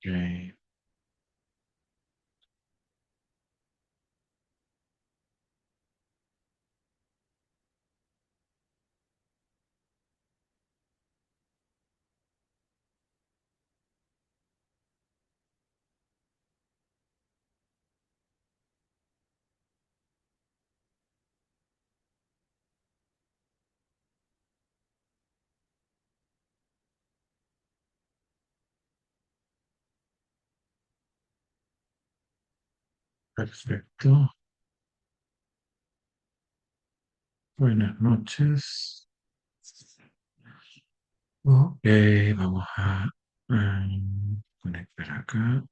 Ok, perfecto. Buenas noches. Ok, vamos a conectar acá.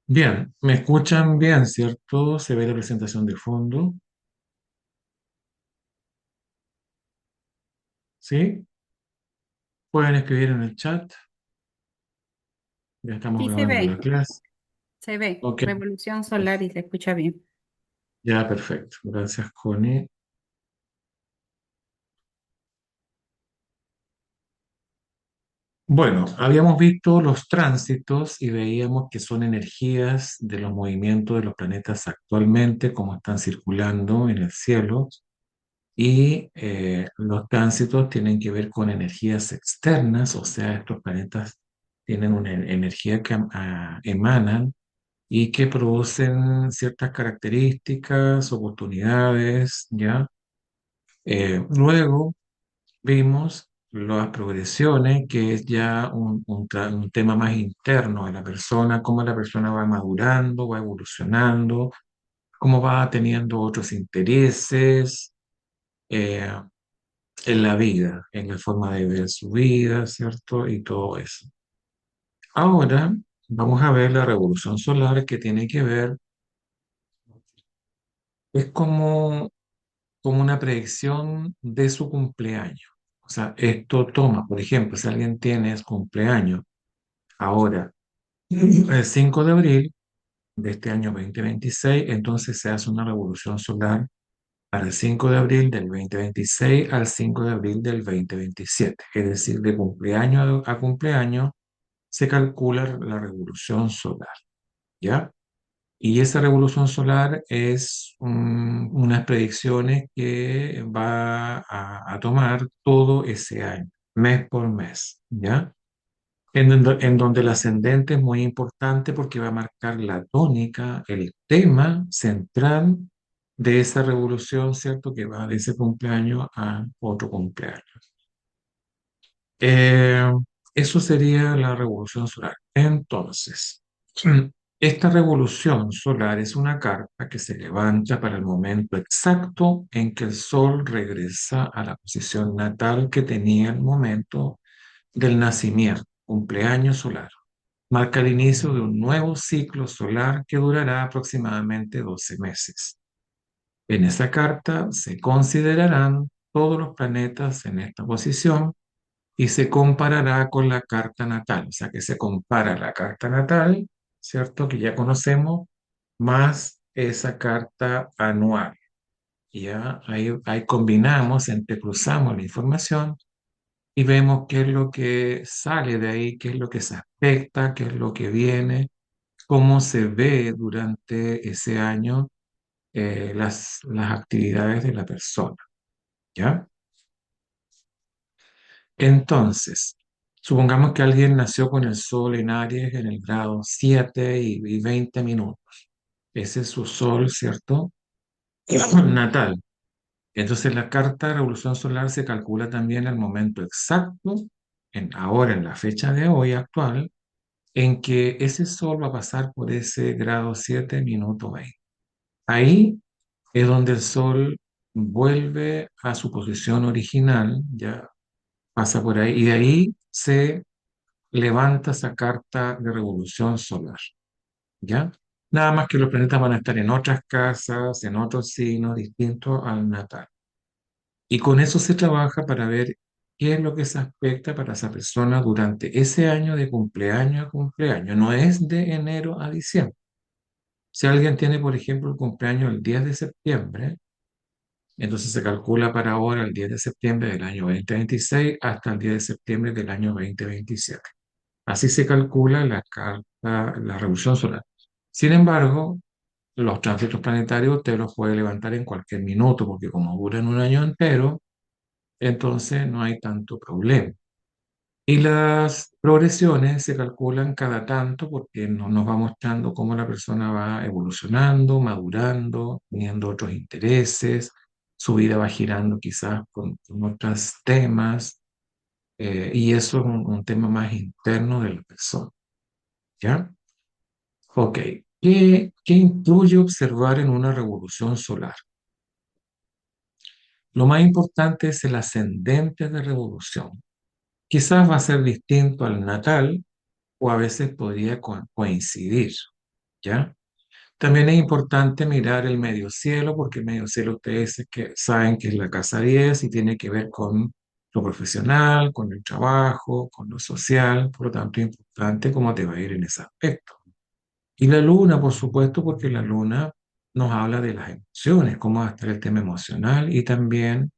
Bien, ¿me escuchan bien, cierto? Se ve la presentación de fondo, ¿sí? Pueden escribir en el chat, ya estamos Sí, grabando la clase. se ve. Ok, Revolución solar y se escucha bien. ya, perfecto. Gracias, Connie. Bueno, habíamos visto los tránsitos y veíamos que son energías de los movimientos de los planetas actualmente, cómo están circulando en el cielo. Y los tránsitos tienen que ver con energías externas, o sea, estos planetas tienen una energía que emanan y que producen ciertas características, oportunidades, ¿ya? Luego vimos las progresiones, que es ya un tema más interno de la persona, cómo la persona va madurando, va evolucionando, cómo va teniendo otros intereses eh, en la vida, en la forma de ver su vida, ¿cierto? Y todo eso. Ahora vamos a ver la revolución solar que tiene que ver, es como una predicción de su cumpleaños. O sea, esto toma, por ejemplo, si alguien tiene su cumpleaños ahora, el 5 de abril de este año 2026, entonces se hace una revolución solar para el 5 de abril del 2026 al 5 de abril del 2027. Es decir, de cumpleaños a cumpleaños se calcula la revolución solar, ¿ya? Y esa revolución solar es unas predicciones que va a tomar todo ese año, mes por mes, ¿ya? En donde el ascendente es muy importante porque va a marcar la tónica, el tema central de esa revolución, ¿cierto? Que va de ese cumpleaños a otro cumpleaños. Eh, Eso sería la revolución solar. Entonces, esta revolución solar es una carta que se levanta para el momento exacto en que el Sol regresa a la posición natal que tenía el momento del nacimiento, cumpleaños solar. Marca el inicio de un nuevo ciclo solar que durará aproximadamente 12 meses. En esa carta se considerarán todos los planetas en esta posición y se comparará con la carta natal, o sea que se compara la carta natal, ¿cierto? Que ya conocemos, más esa carta anual. Y ya ahí combinamos, entrecruzamos la información y vemos qué es lo que sale de ahí, qué es lo que se aspecta, qué es lo que viene, cómo se ve durante ese año las actividades de la persona, ¿ya? Entonces, supongamos que alguien nació con el Sol en Aries en el grado 7 y 20 minutos. Ese es su Sol, ¿cierto? Natal. Entonces, la carta de revolución solar se calcula también el momento exacto, ahora en la fecha de hoy actual, en que ese Sol va a pasar por ese grado 7 minuto 20. Ahí es donde el Sol vuelve a su posición original, ya pasa por ahí, y de ahí se levanta esa carta de revolución solar, ¿ya? Nada más que los planetas van a estar en otras casas, en otros signos distintos al natal. Y con eso se trabaja para ver qué es lo que se aspecta para esa persona durante ese año de cumpleaños a cumpleaños. No es de enero a diciembre. Si alguien tiene, por ejemplo, el cumpleaños el 10 de septiembre, entonces se calcula para ahora el 10 de septiembre del año 2026 hasta el 10 de septiembre del año 2027. Así se calcula la carta, la revolución solar. Sin embargo, los tránsitos planetarios usted los puede levantar en cualquier minuto, porque como duran un año entero, entonces no hay tanto problema. Y las progresiones se calculan cada tanto porque nos va mostrando cómo la persona va evolucionando, madurando, teniendo otros intereses, su vida va girando quizás con otros temas, y eso es un tema más interno de la persona, ¿ya? Ok, ¿qué incluye observar en una revolución solar? Lo más importante es el ascendente de revolución. Quizás va a ser distinto al natal o a veces podría coincidir, ¿ya? También es importante mirar el medio cielo, porque el medio cielo ustedes saben que es la casa 10 y tiene que ver con lo profesional, con el trabajo, con lo social, por lo tanto es importante cómo te va a ir en ese aspecto. Y la luna, por supuesto, porque la luna nos habla de las emociones, cómo va a estar el tema emocional y también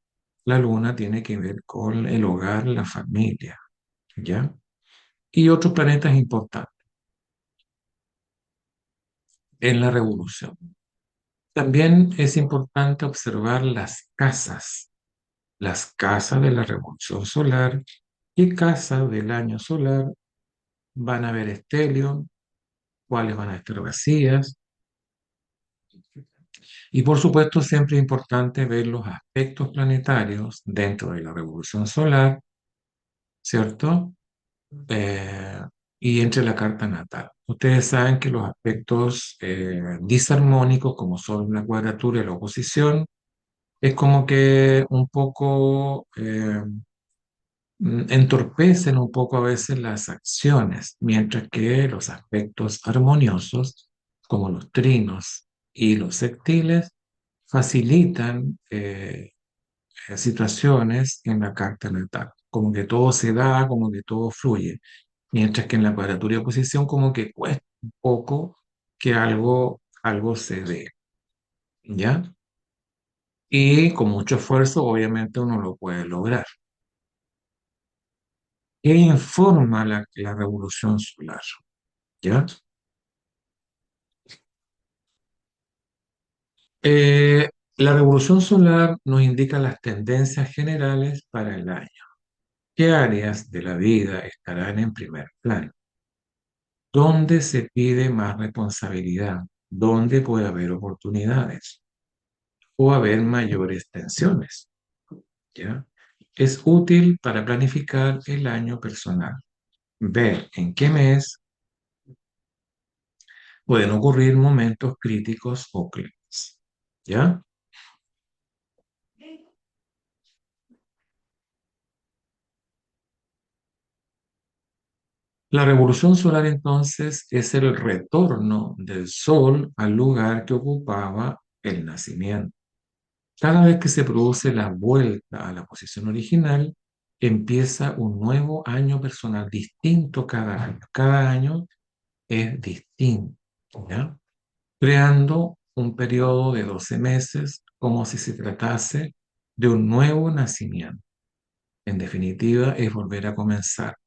la luna tiene que ver con el hogar, la familia, ¿ya? Y otros planetas importantes en la revolución. También es importante observar las casas de la revolución solar, qué casas del año solar van a haber estelios, cuáles van a estar vacías. Y por supuesto, siempre es importante ver los aspectos planetarios dentro de la revolución solar, ¿cierto? Eh, y entre la carta natal. Ustedes saben que los aspectos disarmónicos, como son la cuadratura y la oposición, es como que un poco entorpecen un poco a veces las acciones, mientras que los aspectos armoniosos, como los trinos y los sextiles, facilitan situaciones en la carta natal, como que todo se da, como que todo fluye, mientras que en la cuadratura y oposición como que cuesta un poco que algo se dé, ¿ya? Y con mucho esfuerzo obviamente uno lo puede lograr. ¿Qué informa la revolución solar? ¿Ya? Eh, la revolución solar nos indica las tendencias generales para el año. ¿Qué áreas de la vida estarán en primer plano? ¿Dónde se pide más responsabilidad? ¿Dónde puede haber oportunidades? ¿O haber mayores tensiones? ¿Ya? Es útil para planificar el año personal. Ver en qué mes pueden ocurrir momentos críticos o claves. ¿Ya? La revolución solar entonces es el retorno del Sol al lugar que ocupaba el nacimiento. Cada vez que se produce la vuelta a la posición original, empieza un nuevo año personal distinto cada año. Cada año es distinto, ¿ya? Creando un periodo de 12 meses como si se tratase de un nuevo nacimiento. En definitiva, es volver a comenzar.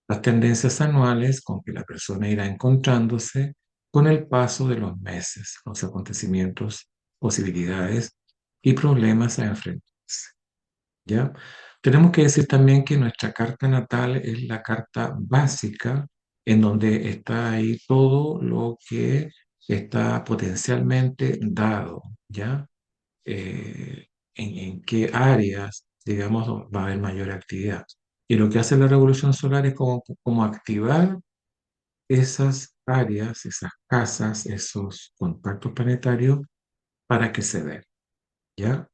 Las tendencias anuales con que la persona irá encontrándose con el paso de los meses, los acontecimientos, posibilidades y problemas a enfrentarse. ¿Ya? Tenemos que decir también que nuestra carta natal es la carta básica en donde está ahí todo lo que está potencialmente dado, ¿ya? En qué áreas, digamos, va a haber mayor actividad. Y lo que hace la revolución solar es como activar esas áreas, esas casas, esos contactos planetarios para que se den, ¿ya?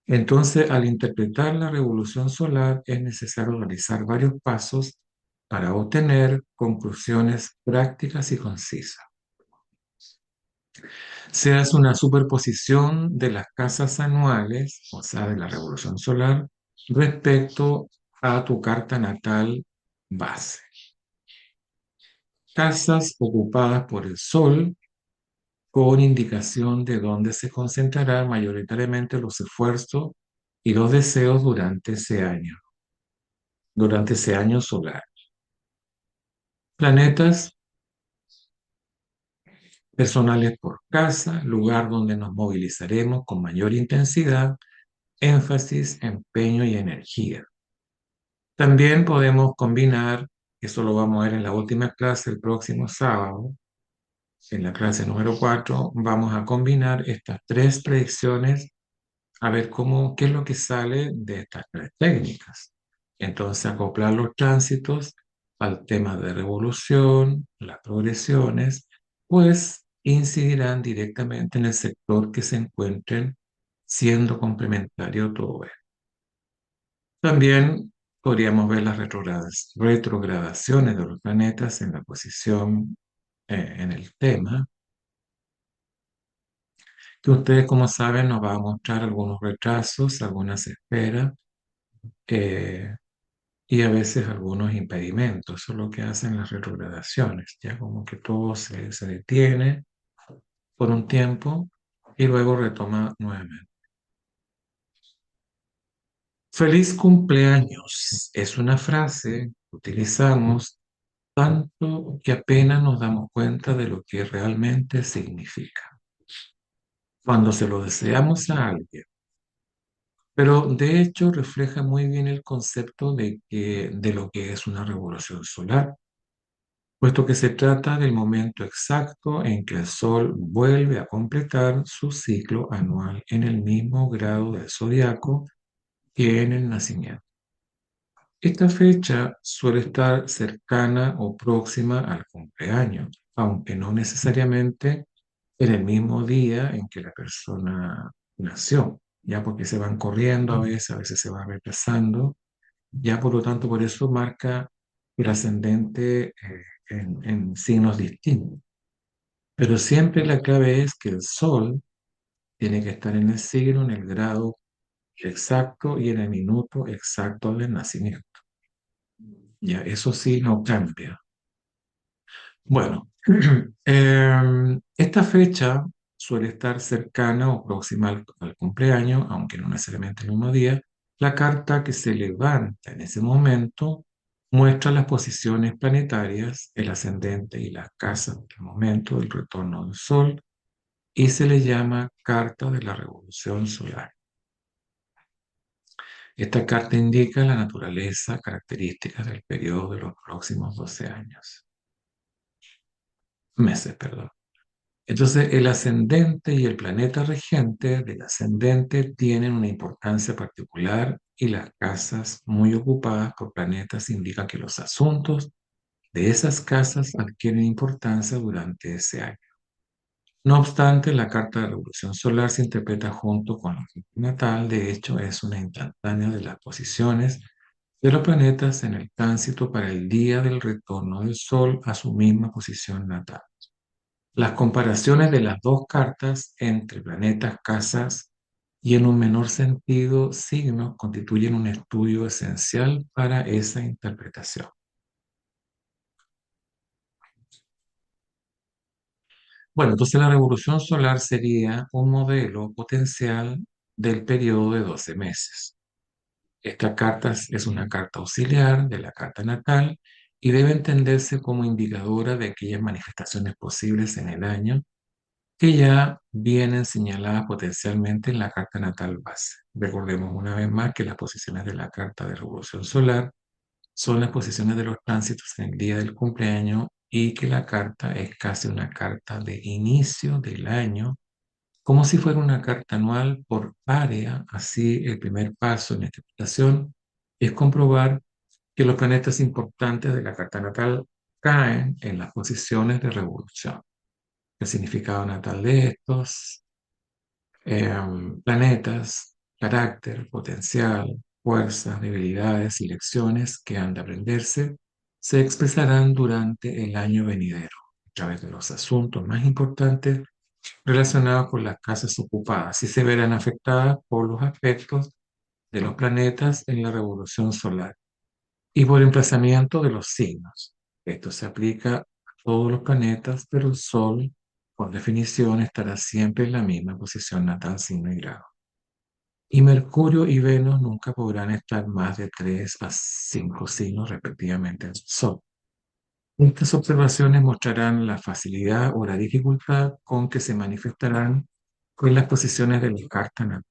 Entonces, al interpretar la revolución solar, es necesario realizar varios pasos para obtener conclusiones prácticas y concisas. Se hace una superposición de las casas anuales, o sea, de la revolución solar, respecto a tu carta natal base. Casas ocupadas por el Sol con indicación de dónde se concentrarán mayoritariamente los esfuerzos y los deseos durante ese año solar. Planetas personales por casa, lugar donde nos movilizaremos con mayor intensidad, énfasis, empeño y energía. También podemos combinar, eso lo vamos a ver en la última clase el próximo sábado, en la clase número 4, vamos a combinar estas tres predicciones a ver qué es lo que sale de estas tres técnicas. Entonces, acoplar los tránsitos al tema de revolución, las progresiones, pues incidirán directamente en el sector que se encuentren siendo complementario todo esto. También podríamos ver las retrogradaciones de los planetas en la posición, en el tema, que ustedes, como saben, nos va a mostrar algunos retrasos, algunas esperas, eh, y a veces algunos impedimentos. Eso es lo que hacen las retrogradaciones, ya como que todo se detiene por un tiempo y luego retoma nuevamente. Feliz cumpleaños es una frase que utilizamos tanto que apenas nos damos cuenta de lo que realmente significa cuando se lo deseamos a alguien. Pero de hecho refleja muy bien el concepto de lo que es una revolución solar, puesto que se trata del momento exacto en que el Sol vuelve a completar su ciclo anual en el mismo grado del zodiaco que en el nacimiento. Esta fecha suele estar cercana o próxima al cumpleaños, aunque no necesariamente en el mismo día en que la persona nació, ya porque se van corriendo a veces se va retrasando, ya por lo tanto por eso marca el ascendente en signos distintos. Pero siempre la clave es que el Sol tiene que estar en el signo, en el grado exacto y en el minuto exacto del nacimiento. Ya, eso sí no cambia. Bueno, esta fecha suele estar cercana o próxima al cumpleaños, aunque no necesariamente el mismo día. La carta que se levanta en ese momento muestra las posiciones planetarias, el ascendente y las casas del momento del retorno del Sol y se le llama carta de la revolución solar. Esta carta indica la naturaleza, características del periodo de los próximos 12 años, meses, perdón. Entonces, el ascendente y el planeta regente del ascendente tienen una importancia particular y las casas muy ocupadas por planetas indican que los asuntos de esas casas adquieren importancia durante ese año. No obstante, la carta de revolución solar se interpreta junto con la carta natal, de hecho, es una instantánea de las posiciones de los planetas en el tránsito para el día del retorno del Sol a su misma posición natal. Las comparaciones de las dos cartas entre planetas, casas y en un menor sentido signos constituyen un estudio esencial para esa interpretación. Bueno, entonces la revolución solar sería un modelo potencial del periodo de 12 meses. Esta carta es una carta auxiliar de la carta natal y debe entenderse como indicadora de aquellas manifestaciones posibles en el año que ya vienen señaladas potencialmente en la carta natal base. Recordemos una vez más que las posiciones de la carta de revolución solar son las posiciones de los tránsitos en el día del cumpleaños y que la carta es casi una carta de inicio del año, como si fuera una carta anual por área. Así, el primer paso en esta interpretación es comprobar que los planetas importantes de la carta natal caen en las posiciones de revolución. El significado natal de estos planetas, carácter, potencial, fuerzas, debilidades y lecciones que han de aprenderse, se expresarán durante el año venidero, a través de los asuntos más importantes relacionados con las casas ocupadas y se verán afectadas por los aspectos de los planetas en la revolución solar y por emplazamiento de los signos. Esto se aplica a todos los planetas, pero el Sol, por definición, estará siempre en la misma posición natal, signo y grado. Y Mercurio y Venus nunca podrán estar más de 3 a 5 signos respectivamente del Sol. Estas observaciones mostrarán la facilidad o la dificultad con que se manifestarán en las posiciones de la carta natal.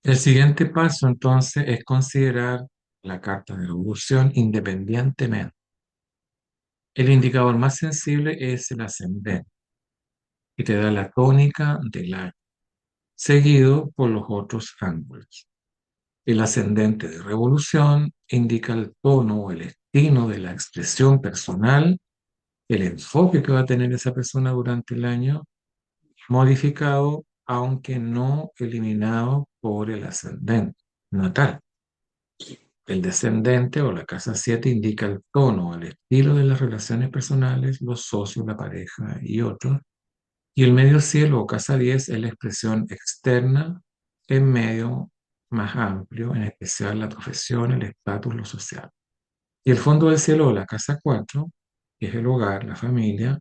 El siguiente paso entonces es considerar la carta de evolución independientemente. El indicador más sensible es el ascendente, que te da la tónica del año, seguido por los otros ángulos. El ascendente de revolución indica el tono o el estilo de la expresión personal, el enfoque que va a tener esa persona durante el año, modificado, aunque no eliminado por el ascendente natal. El descendente o la casa 7 indica el tono, el estilo de las relaciones personales, los socios, la pareja y otros. Y el medio cielo o casa 10 es la expresión externa en medio más amplio, en especial la profesión, el estatus, lo social. Y el fondo del cielo o la casa 4, que es el hogar, la familia,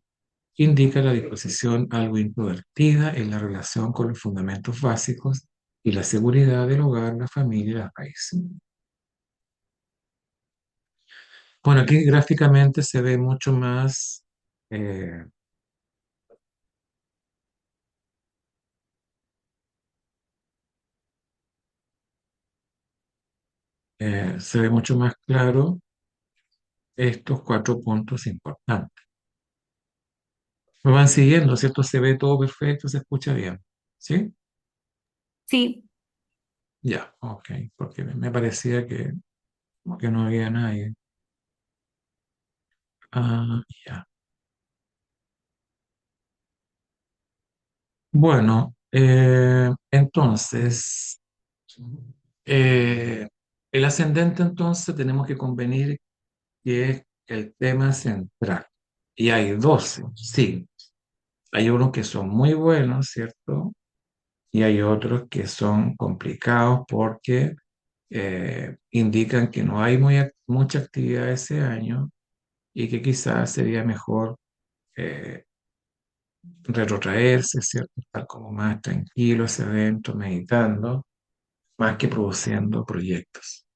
indica la disposición algo introvertida en la relación con los fundamentos básicos y la seguridad del hogar, la familia y las raíces. Bueno, aquí gráficamente se ve mucho más, eh, se ve mucho más claro estos 4 puntos importantes. Me van siguiendo, ¿cierto? Se ve todo perfecto, se escucha bien. ¿Sí? Sí, Ya, ok, porque me parecía que, como que no había nadie. Ah, ya. Bueno, entonces, eh, el ascendente entonces tenemos que convenir que es el tema central. Y hay 12, sí. Hay unos que son muy buenos, ¿cierto? Y hay otros que son complicados porque indican que no hay mucha actividad ese año y que quizás sería mejor eh, retrotraerse, ¿cierto? Estar como más tranquilo hacia adentro, meditando, más que produciendo proyectos.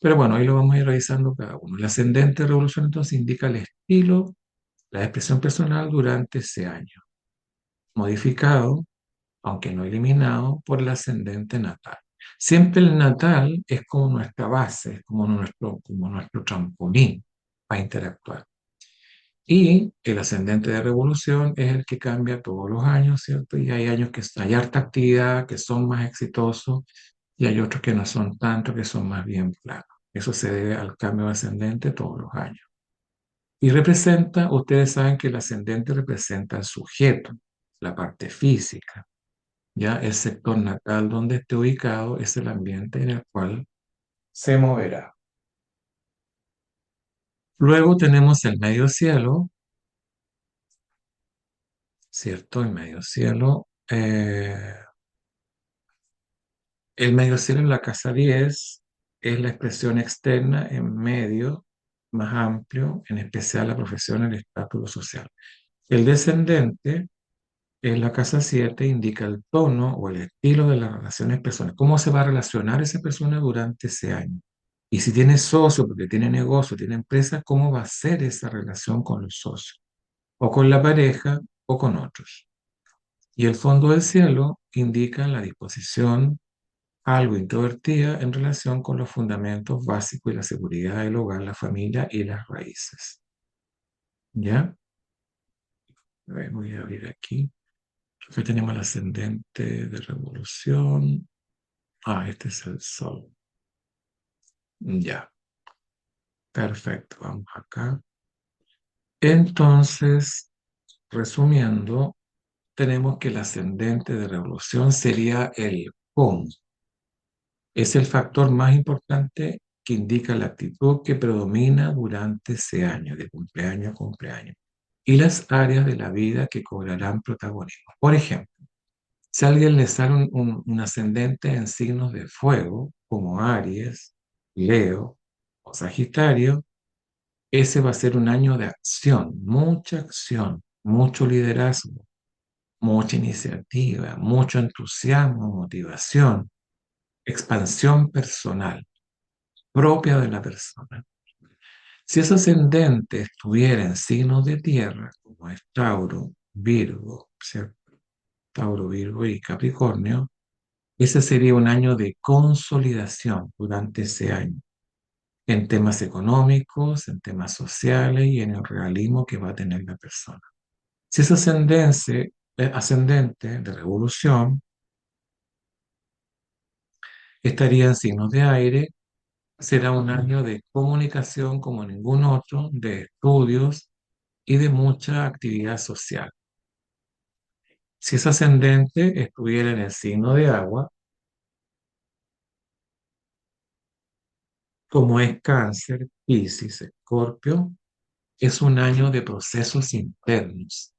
Pero bueno, ahí lo vamos a ir revisando cada uno. El ascendente de revolución entonces indica el estilo, la expresión personal durante ese año, modificado, aunque no eliminado, por el ascendente natal. Siempre el natal es como nuestra base, es como nuestro trampolín para interactuar. Y el ascendente de revolución es el que cambia todos los años, ¿cierto? Y hay años que hay harta actividad, que son más exitosos, y hay otros que no son tanto, que son más bien planos. Eso se debe al cambio ascendente todos los años. Y representa, ustedes saben que el ascendente representa al sujeto, la parte física. Ya el sector natal donde esté ubicado es el ambiente en el cual se moverá. Luego tenemos el medio cielo, ¿cierto? El medio cielo en la casa 10 es la expresión externa en medio más amplio, en especial la profesión, el estatus social. El descendente en la casa 7 indica el tono o el estilo de las relaciones personales, cómo se va a relacionar esa persona durante ese año. Y si tiene socio, porque tiene negocio, tiene empresa, cómo va a ser esa relación con los socios, o con la pareja, o con otros. Y el fondo del cielo indica la disposición algo introvertida en relación con los fundamentos básicos y la seguridad del hogar, la familia y las raíces. ¿Ya? A ver, voy a abrir aquí. Aquí tenemos el ascendente de revolución. Ah, este es el sol. Ya, perfecto. Vamos acá. Entonces, resumiendo, tenemos que el ascendente de revolución sería el cómo. Es el factor más importante que indica la actitud que predomina durante ese año, de cumpleaños a cumpleaños, y las áreas de la vida que cobrarán protagonismo. Por ejemplo, si a alguien le sale un ascendente en signos de fuego, como Aries, Leo o Sagitario, ese va a ser un año de acción, mucho liderazgo, mucha iniciativa, mucho entusiasmo, motivación, expansión personal propia de la persona. Si ese ascendente estuviera en signos de tierra, como es Tauro, Virgo, ¿cierto? Tauro, Virgo y Capricornio, ese sería un año de consolidación durante ese año, en temas económicos, en temas sociales y en el realismo que va a tener la persona. Si ese ascendente de revolución estaría en signos de aire, será un año de comunicación como ningún otro, de estudios y de mucha actividad social. Si ese ascendente estuviera en el signo de agua, como es Cáncer, Piscis, Escorpio, es un año de procesos internos,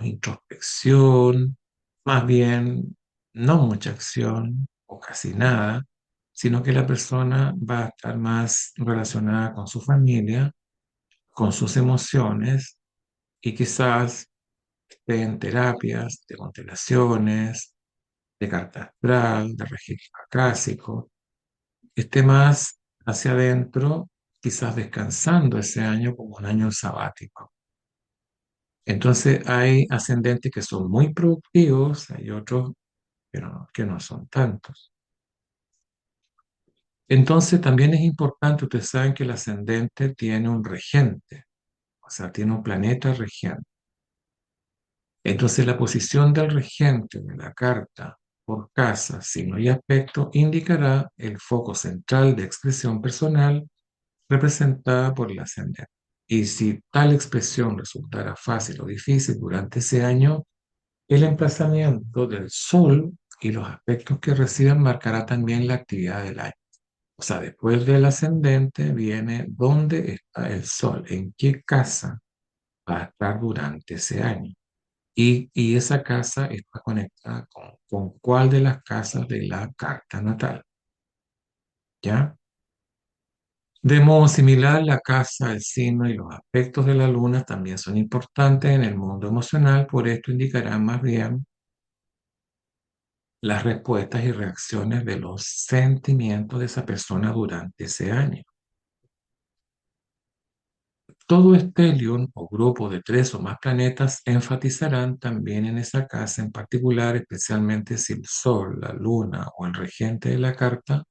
introspección, más bien no mucha acción o casi nada, sino que la persona va a estar más relacionada con su familia, con sus emociones y quizás esté en terapias de constelaciones, de carta astral, de registro acásico, esté más hacia adentro, quizás descansando ese año como un año sabático. Entonces hay ascendentes que son muy productivos, hay otros que no son tantos. Entonces también es importante, ustedes saben que el ascendente tiene un regente, o sea, tiene un planeta regente. Entonces la posición del regente de la carta por casa, signo y aspecto indicará el foco central de expresión personal representada por el ascendente. Y si tal expresión resultara fácil o difícil durante ese año, el emplazamiento del Sol y los aspectos que reciben marcará también la actividad del año. O sea, después del ascendente viene dónde está el Sol, en qué casa va a estar durante ese año. Y esa casa está conectada con cuál de las casas de la carta natal. ¿Ya? De modo similar, la casa, el signo y los aspectos de la luna también son importantes en el mundo emocional, por esto indicarán más bien las respuestas y reacciones de los sentimientos de esa persona durante ese año. Todo estelion o grupo de tres o más planetas enfatizarán también en esa casa en particular, especialmente si el Sol, la Luna o el regente de la carta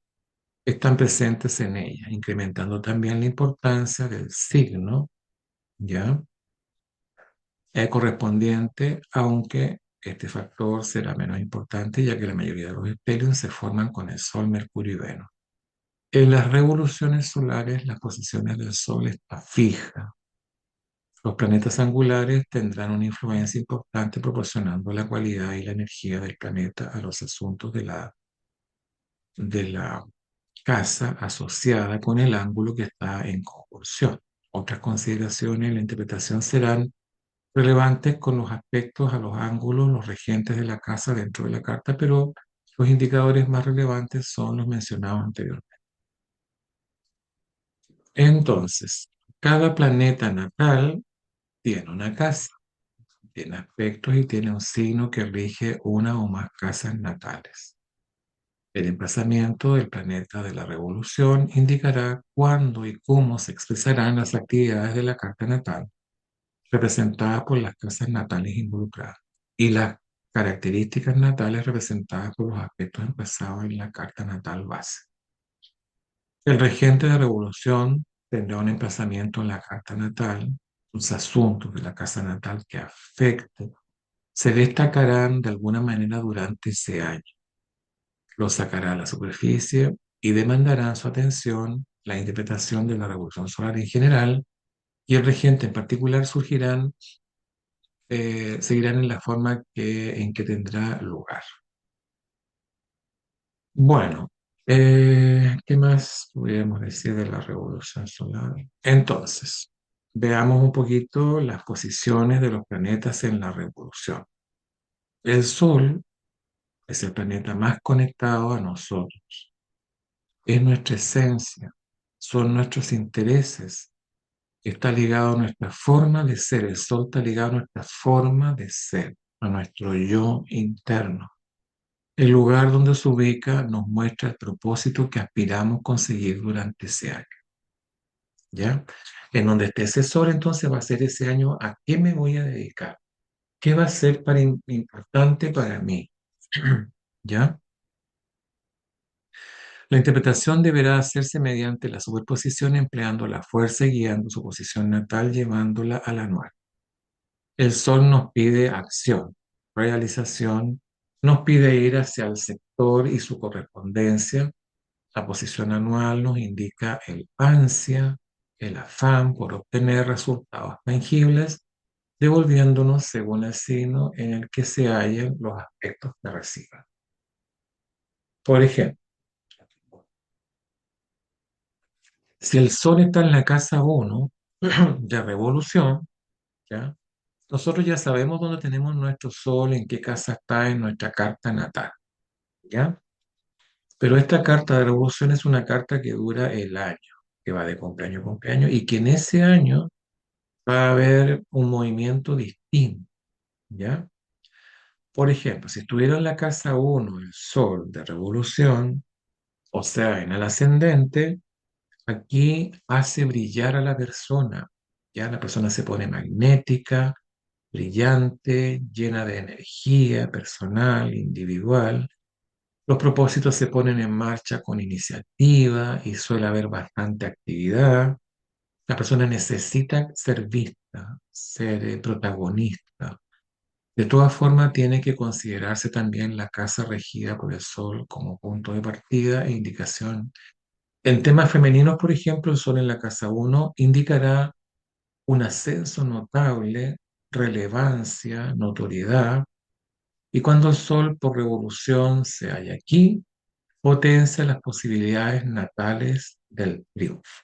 están presentes en ella, incrementando también la importancia del signo, ¿ya? Correspondiente, aunque este factor será menos importante, ya que la mayoría de los estelios se forman con el Sol, Mercurio y Venus. En las revoluciones solares, las posiciones del Sol está fija. Los planetas angulares tendrán una influencia importante proporcionando la cualidad y la energía del planeta a los asuntos de la casa asociada con el ángulo que está en conjunción. Otras consideraciones en la interpretación serán relevantes con los aspectos a los ángulos, los regentes de la casa dentro de la carta, pero los indicadores más relevantes son los mencionados anteriormente. Entonces, cada planeta natal tiene una casa, tiene aspectos y tiene un signo que rige una o más casas natales. El emplazamiento del planeta de la revolución indicará cuándo y cómo se expresarán las actividades de la carta natal, representadas por las casas natales involucradas, y las características natales representadas por los aspectos emplazados en la carta natal base. El regente de revolución tendrá un emplazamiento en la carta natal, los asuntos de la casa natal que afecten se destacarán de alguna manera durante ese año. Lo sacará a la superficie y demandarán su atención la interpretación de la revolución solar en general y el regente en particular seguirán en la forma en que tendrá lugar. Bueno, ¿Qué más podríamos decir de la revolución solar? Entonces, veamos un poquito las posiciones de los planetas en la revolución. El Sol es el planeta más conectado a nosotros, es nuestra esencia, son nuestros intereses, está ligado a nuestra forma de ser, el Sol está ligado a nuestra forma de ser, a nuestro yo interno. El lugar donde se ubica nos muestra el propósito que aspiramos conseguir durante ese año, ¿ya? En donde esté ese Sol, entonces va a ser ese año a qué me voy a dedicar, qué va a ser importante para mí, ¿ya? La interpretación deberá hacerse mediante la superposición empleando la fuerza y guiando su posición natal, llevándola al anual. El Sol nos pide acción, realización, nos pide ir hacia el sector y su correspondencia. La posición anual nos indica el ansia, el afán por obtener resultados tangibles, devolviéndonos según el signo en el que se hallen los aspectos que reciban. Por ejemplo, si el Sol está en la casa 1 de revolución, ¿ya? Nosotros ya sabemos dónde tenemos nuestro Sol, en qué casa está en nuestra carta natal, ¿ya? Pero esta carta de revolución es una carta que dura el año, que va de cumpleaños a cumpleaños, y que en ese año va a haber un movimiento distinto, ¿ya? Por ejemplo, si estuviera en la casa 1 el Sol de revolución, o sea, en el ascendente, aquí hace brillar a la persona, ¿ya? La persona se pone magnética, brillante, llena de energía personal, individual. Los propósitos se ponen en marcha con iniciativa y suele haber bastante actividad. La persona necesita ser vista, ser protagonista. De todas formas, tiene que considerarse también la casa regida por el Sol como punto de partida e indicación. En temas femeninos, por ejemplo, el Sol en la casa 1 indicará un ascenso notable, relevancia, notoriedad, y cuando el Sol por revolución se halla aquí, potencia las posibilidades natales del triunfo.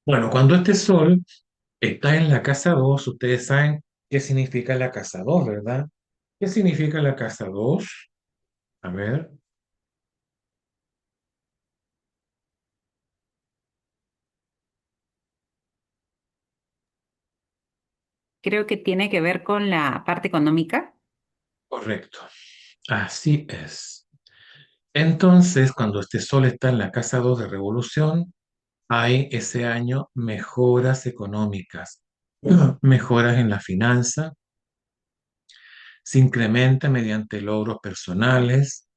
Bueno, cuando este Sol está en la casa 2, ustedes saben qué significa la casa 2, ¿verdad? ¿Qué significa la casa 2? A ver, Creo que tiene que ver con la parte económica. correcto. Así es. Entonces, cuando este Sol está en la casa 2 de revolución, hay ese año mejoras económicas, mejoras en la finanza, se incrementa mediante logros personales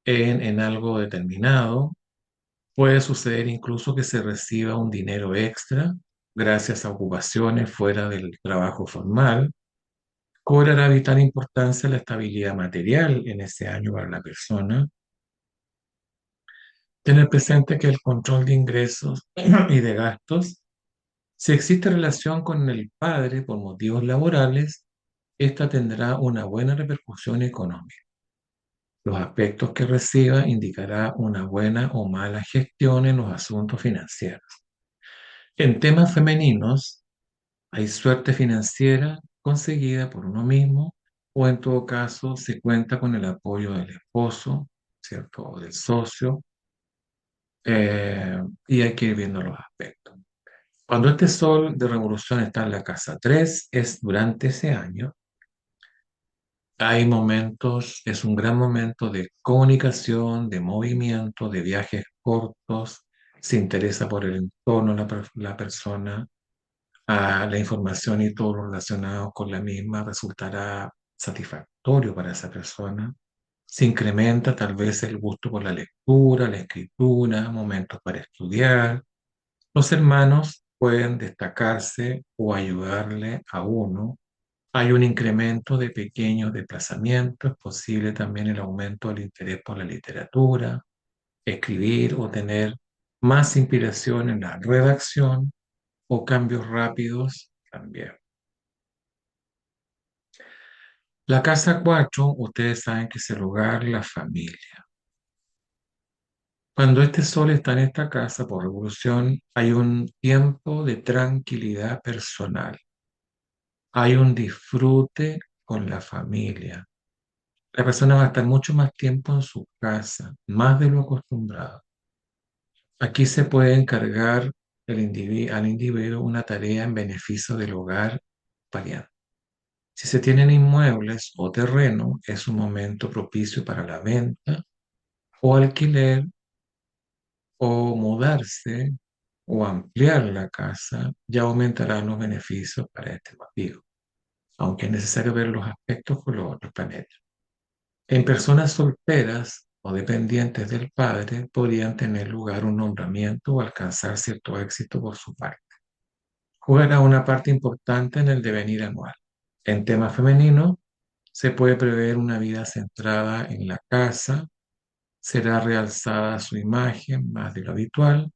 en algo determinado. Puede suceder incluso que se reciba un dinero extra gracias a ocupaciones fuera del trabajo formal. Cobrará vital importancia la estabilidad material en ese año para la persona. Tener presente que el control de ingresos y de gastos, si existe relación con el padre por motivos laborales, esta tendrá una buena repercusión económica. Los aspectos que reciba indicará una buena o mala gestión en los asuntos financieros. En temas femeninos, hay suerte financiera conseguida por uno mismo o en todo caso se cuenta con el apoyo del esposo, ¿cierto? O del socio, y hay que ir viendo los aspectos. Cuando este sol de revolución está en la casa 3 es durante ese año. Hay momentos, es un gran momento de comunicación, de movimiento, de viajes cortos, se interesa por el entorno la persona, La información y todo lo relacionado con la misma resultará satisfactorio para esa persona. Se incrementa tal vez el gusto por la lectura, la escritura, momentos para estudiar. Los hermanos pueden destacarse o ayudarle a uno. Hay un incremento de pequeños desplazamientos, es posible también el aumento del interés por la literatura, escribir o tener más inspiración en la redacción o cambios rápidos también. La casa 4, ustedes saben que es el hogar, la familia. Cuando este sol está en esta casa por revolución, hay un tiempo de tranquilidad personal, hay un disfrute con la familia. La persona va a estar mucho más tiempo en su casa, más de lo acostumbrado. Aquí se puede encargar al individuo una tarea en beneficio del hogar pariente. Si se tienen inmuebles o terreno, es un momento propicio para la venta o alquiler o mudarse o ampliar la casa, ya aumentarán los beneficios para este motivo, aunque es necesario ver los aspectos con los otros planetas. En personas solteras o dependientes del padre podrían tener lugar un nombramiento o alcanzar cierto éxito por su parte. Jugará una parte importante en el devenir anual. En tema femenino, se puede prever una vida centrada en la casa, será realzada su imagen más de lo habitual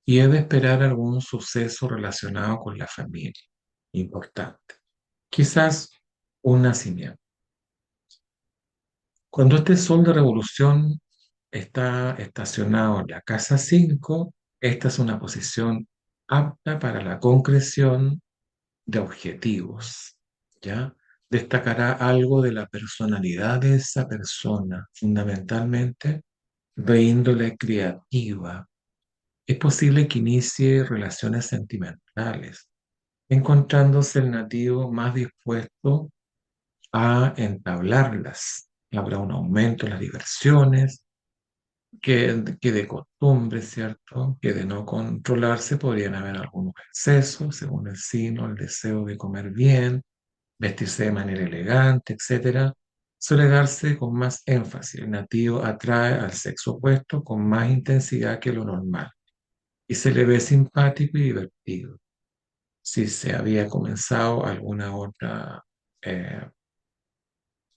y es de esperar algún suceso relacionado con la familia, importante. Quizás un nacimiento. Cuando este sol de revolución está estacionado en la casa 5, esta es una posición apta para la concreción de objetivos, ¿ya? Destacará algo de la personalidad de esa persona, fundamentalmente de índole creativa. Es posible que inicie relaciones sentimentales, encontrándose el nativo más dispuesto a entablarlas. Habrá un aumento en las diversiones, que de costumbre, ¿cierto? Que de no controlarse podrían haber algunos excesos, según el signo, el deseo de comer bien, vestirse de manera elegante, etcétera. Suele darse con más énfasis. El nativo atrae al sexo opuesto con más intensidad que lo normal y se le ve simpático y divertido. Si se había comenzado alguna otra eh,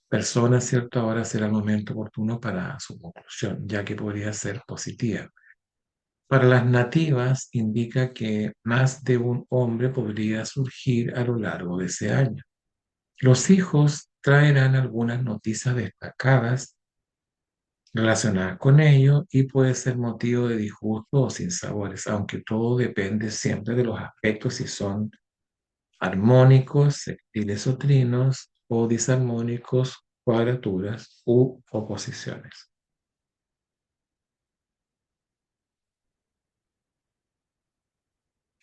persona, ¿cierto? Ahora será el momento oportuno para su conclusión, ya que podría ser positiva. Para las nativas indica que más de un hombre podría surgir a lo largo de ese año. Los hijos traerán algunas noticias destacadas relacionadas con ello y puede ser motivo de disgusto o sinsabores, aunque todo depende siempre de los aspectos, si son armónicos, sextiles o trinos, o disarmónicos, cuadraturas u oposiciones.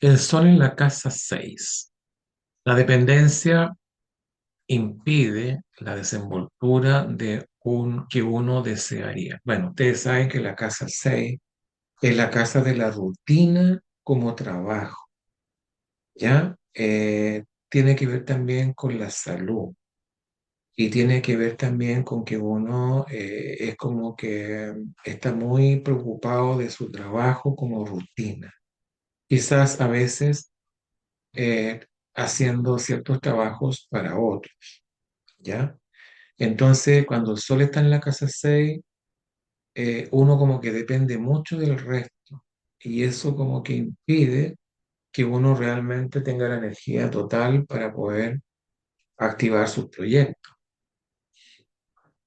El sol en la casa 6. La dependencia impide la desenvoltura de un que uno desearía. Bueno, ustedes saben que la casa 6 es la casa de la rutina como trabajo, ¿ya? Tiene que ver también con la salud y tiene que ver también con que uno es como que está muy preocupado de su trabajo como rutina. Quizás a veces eh, haciendo ciertos trabajos para otros, ¿ya? Entonces, cuando el sol está en la casa 6, uno como que depende mucho del resto y eso como que impide que uno realmente tenga la energía total para poder activar sus proyectos.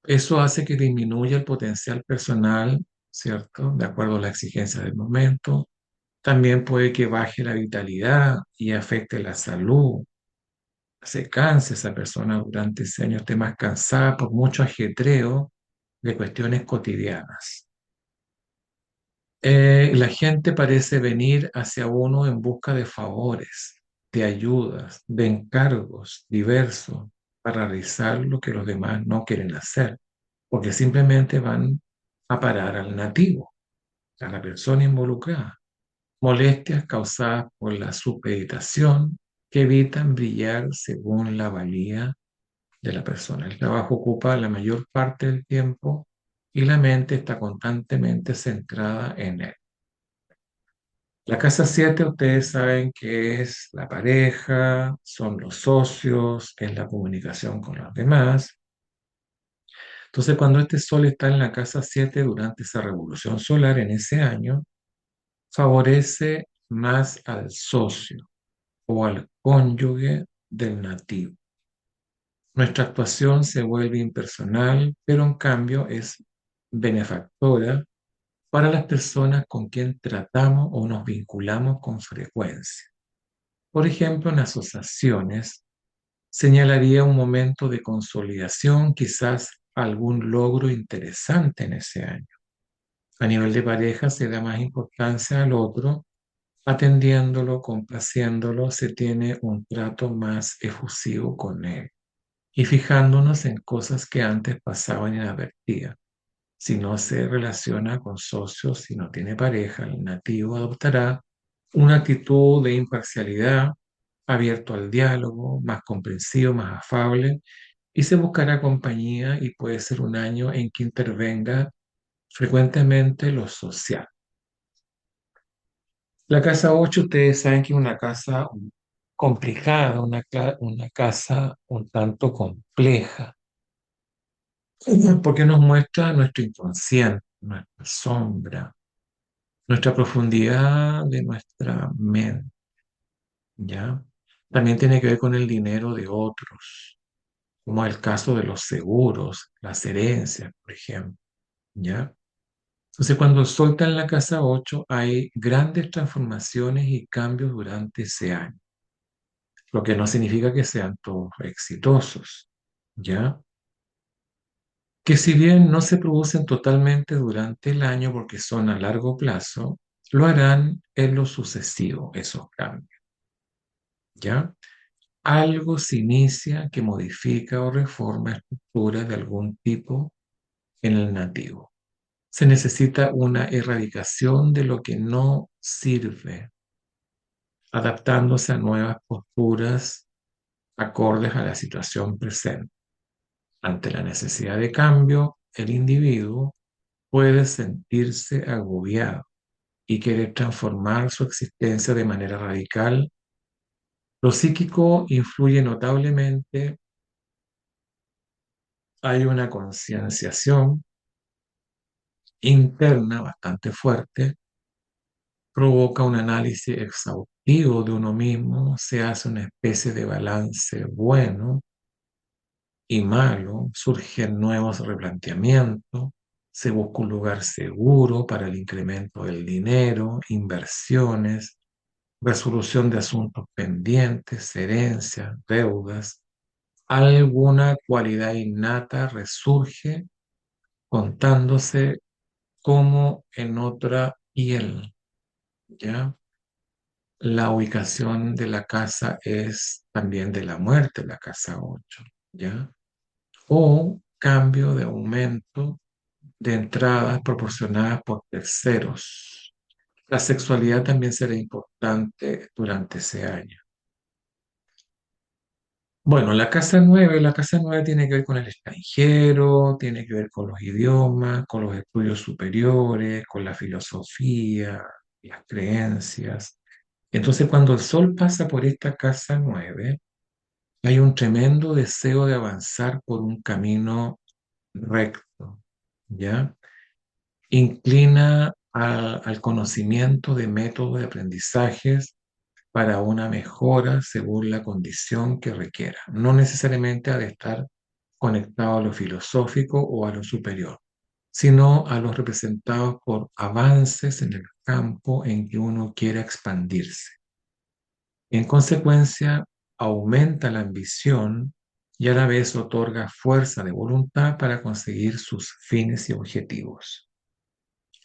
Eso hace que disminuya el potencial personal, ¿cierto? De acuerdo a la exigencia del momento. También puede que baje la vitalidad y afecte la salud. Se canse esa persona durante ese año, esté más cansada por mucho ajetreo de cuestiones cotidianas. La gente parece venir hacia uno en busca de favores, de ayudas, de encargos diversos para realizar lo que los demás no quieren hacer, porque simplemente van a parar al nativo, a la persona involucrada. Molestias causadas por la supeditación, que evitan brillar según la valía de la persona. El trabajo ocupa la mayor parte del tiempo y la mente está constantemente centrada en él. La casa 7 ustedes saben que es la pareja, son los socios, es la comunicación con los demás. Entonces, cuando este sol está en la casa 7 durante esa revolución solar en ese año, favorece más al socio o al cónyuge del nativo. Nuestra actuación se vuelve impersonal, pero en cambio es benefactora para las personas con quien tratamos o nos vinculamos con frecuencia. Por ejemplo, en asociaciones señalaría un momento de consolidación, quizás algún logro interesante en ese año. A nivel de pareja se da más importancia al otro, atendiéndolo, complaciéndolo, se tiene un trato más efusivo con él y fijándonos en cosas que antes pasaban inadvertidas. Si no se relaciona con socios, si no tiene pareja, el nativo adoptará una actitud de imparcialidad, abierto al diálogo, más comprensivo, más afable, y se buscará compañía y puede ser un año en que intervenga frecuentemente lo social. La casa 8 ustedes saben que es una casa complicada, una casa un tanto compleja, porque nos muestra nuestro inconsciente, nuestra sombra, nuestra profundidad de nuestra mente, ¿ya? También tiene que ver con el dinero de otros, como el caso de los seguros, las herencias, por ejemplo, ¿ya? Entonces, cuando el sol está en la casa 8 hay grandes transformaciones y cambios durante ese año, lo que no significa que sean todos exitosos, ¿ya? Que si bien no se producen totalmente durante el año porque son a largo plazo, lo harán en lo sucesivo, esos cambios, ¿ya? Algo se inicia que modifica o reforma estructuras de algún tipo en el nativo. Se necesita una erradicación de lo que no sirve, adaptándose a nuevas posturas acordes a la situación presente. Ante la necesidad de cambio, el individuo puede sentirse agobiado y querer transformar su existencia de manera radical. Lo psíquico influye notablemente, hay una concienciación interna bastante fuerte, provoca un análisis exhaustivo de uno mismo, se hace una especie de balance bueno y malo, surgen nuevos replanteamientos, se busca un lugar seguro para el incremento del dinero, inversiones, resolución de asuntos pendientes, herencias, deudas. Alguna cualidad innata resurge contándose como en otra piel, ¿ya? La ubicación de la casa es también de la muerte, la casa 8, ¿ya? O cambio de aumento de entradas proporcionadas por terceros. La sexualidad también será importante durante ese año. Bueno, la casa 9 tiene que ver con el extranjero, tiene que ver con los idiomas, con los estudios superiores, con la filosofía, las creencias. Entonces, cuando el sol pasa por esta casa 9 hay un tremendo deseo de avanzar por un camino recto, ¿ya? Inclina al conocimiento de métodos de aprendizajes para una mejora según la condición que requiera. No necesariamente ha de estar conectado a lo filosófico o a lo superior, sino a los representados por avances en el campo en que uno quiera expandirse. En consecuencia, aumenta la ambición y a la vez otorga fuerza de voluntad para conseguir sus fines y objetivos.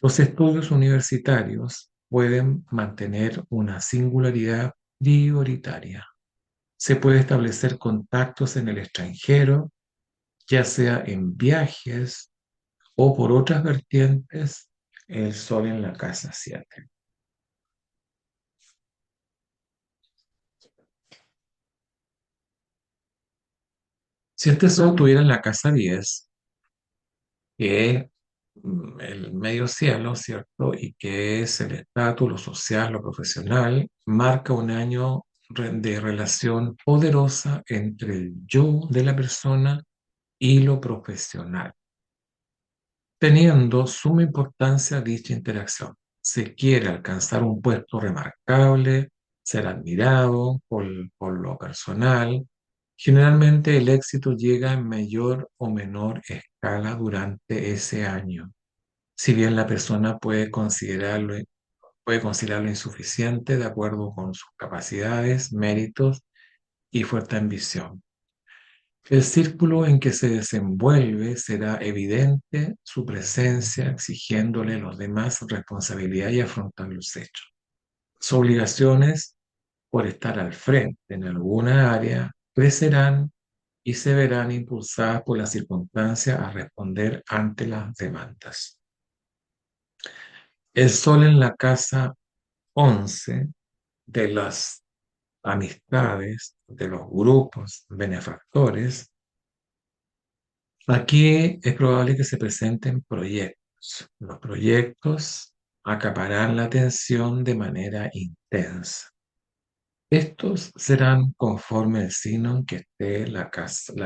Los estudios universitarios pueden mantener una singularidad prioritaria. Se puede establecer contactos en el extranjero, ya sea en viajes o por otras vertientes, el sol en la casa 7. Si este sol tuviera en la casa 10, que es el medio cielo, ¿cierto? Y que es el estatus, lo social, lo profesional, marca un año de relación poderosa entre el yo de la persona y lo profesional, teniendo suma importancia dicha interacción. Se quiere alcanzar un puesto remarcable, ser admirado por lo personal. Generalmente el éxito llega en mayor o menor escala durante ese año. Si bien la persona puede considerarlo insuficiente de acuerdo con sus capacidades, méritos y fuerte ambición. El círculo en que se desenvuelve será evidente su presencia, exigiéndole a los demás responsabilidad y afrontar los hechos. Sus obligaciones por estar al frente en alguna área crecerán y se verán impulsadas por las circunstancias a responder ante las demandas. El sol en la casa 11 de las amistades, de los grupos benefactores. Aquí es probable que se presenten proyectos. Los proyectos acaparán la atención de manera intensa. Estos serán conforme el signo en que esté la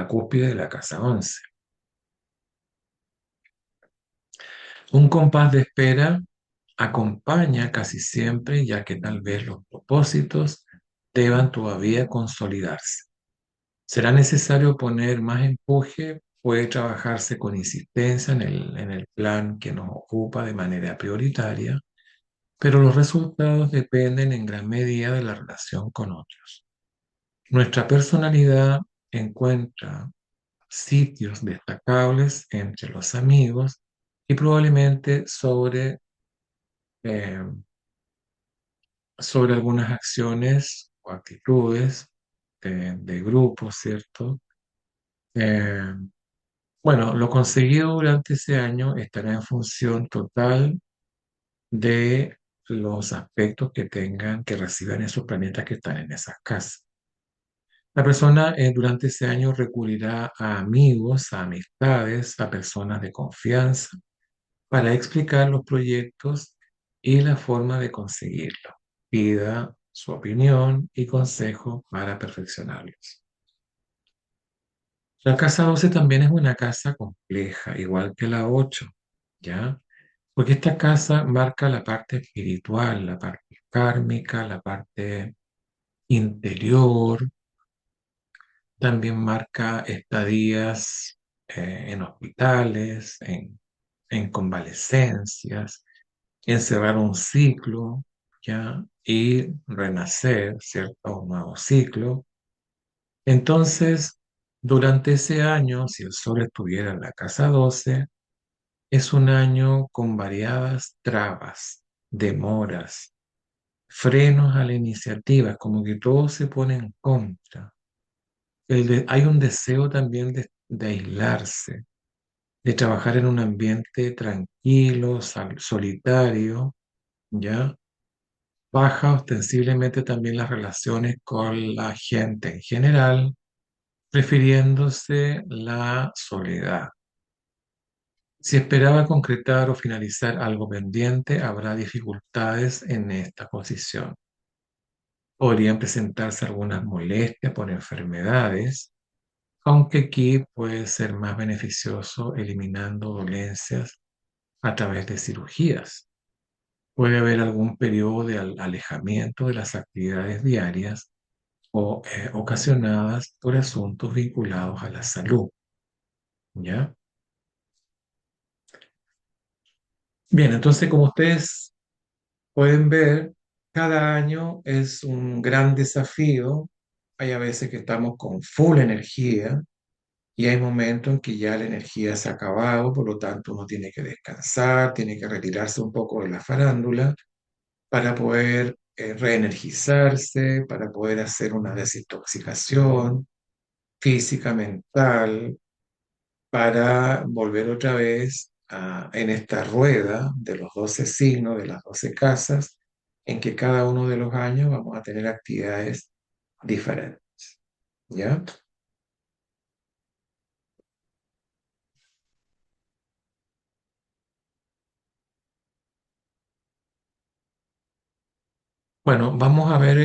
cúspide de la casa 11. Un compás de espera acompaña casi siempre, ya que tal vez los propósitos deban todavía consolidarse. Será necesario poner más empuje, puede trabajarse con insistencia en el plan que nos ocupa de manera prioritaria, pero los resultados dependen en gran medida de la relación con otros. Nuestra personalidad encuentra sitios destacables entre los amigos y probablemente eh, sobre algunas acciones o actitudes de grupo, ¿cierto? Eh, Bueno, lo conseguido durante ese año estará en función total de los aspectos que tengan, que reciban esos planetas que están en esas casas. La persona durante ese año recurrirá a amigos, a amistades, a personas de confianza para explicar los proyectos y la forma de conseguirlo. Pida su opinión y consejo para perfeccionarlos. La casa 12 también es una casa compleja, igual que la 8, ¿ya? Porque esta casa marca la parte espiritual, la parte kármica, la parte interior, también marca estadías en hospitales, en convalecencias, en cerrar un ciclo, ¿ya? Y renacer, ¿cierto? Un nuevo ciclo. Entonces, durante ese año, si el Sol estuviera en la casa 12, es un año con variadas trabas, demoras, frenos a la iniciativa, como que todo se pone en contra. Hay un deseo también de aislarse, de trabajar en un ambiente tranquilo, solitario, ¿ya? Baja ostensiblemente también las relaciones con la gente en general, prefiriéndose la soledad. Si esperaba concretar o finalizar algo pendiente, habrá dificultades en esta posición. Podrían presentarse algunas molestias por enfermedades, aunque aquí puede ser más beneficioso eliminando dolencias a través de cirugías. Puede haber algún periodo de alejamiento de las actividades diarias o ocasionadas por asuntos vinculados a la salud. ¿Ya? Bien, entonces como ustedes pueden ver, cada año es un gran desafío. Hay a veces que estamos con full energía y hay momentos en que ya la energía se ha acabado, por lo tanto uno tiene que descansar, tiene que retirarse un poco de la farándula para poder reenergizarse, para poder hacer una desintoxicación física, mental, para volver otra vez en esta rueda de los 12 signos, de las 12 casas, en que cada uno de los años vamos a tener actividades diferentes. ¿Ya? Bueno, vamos a ver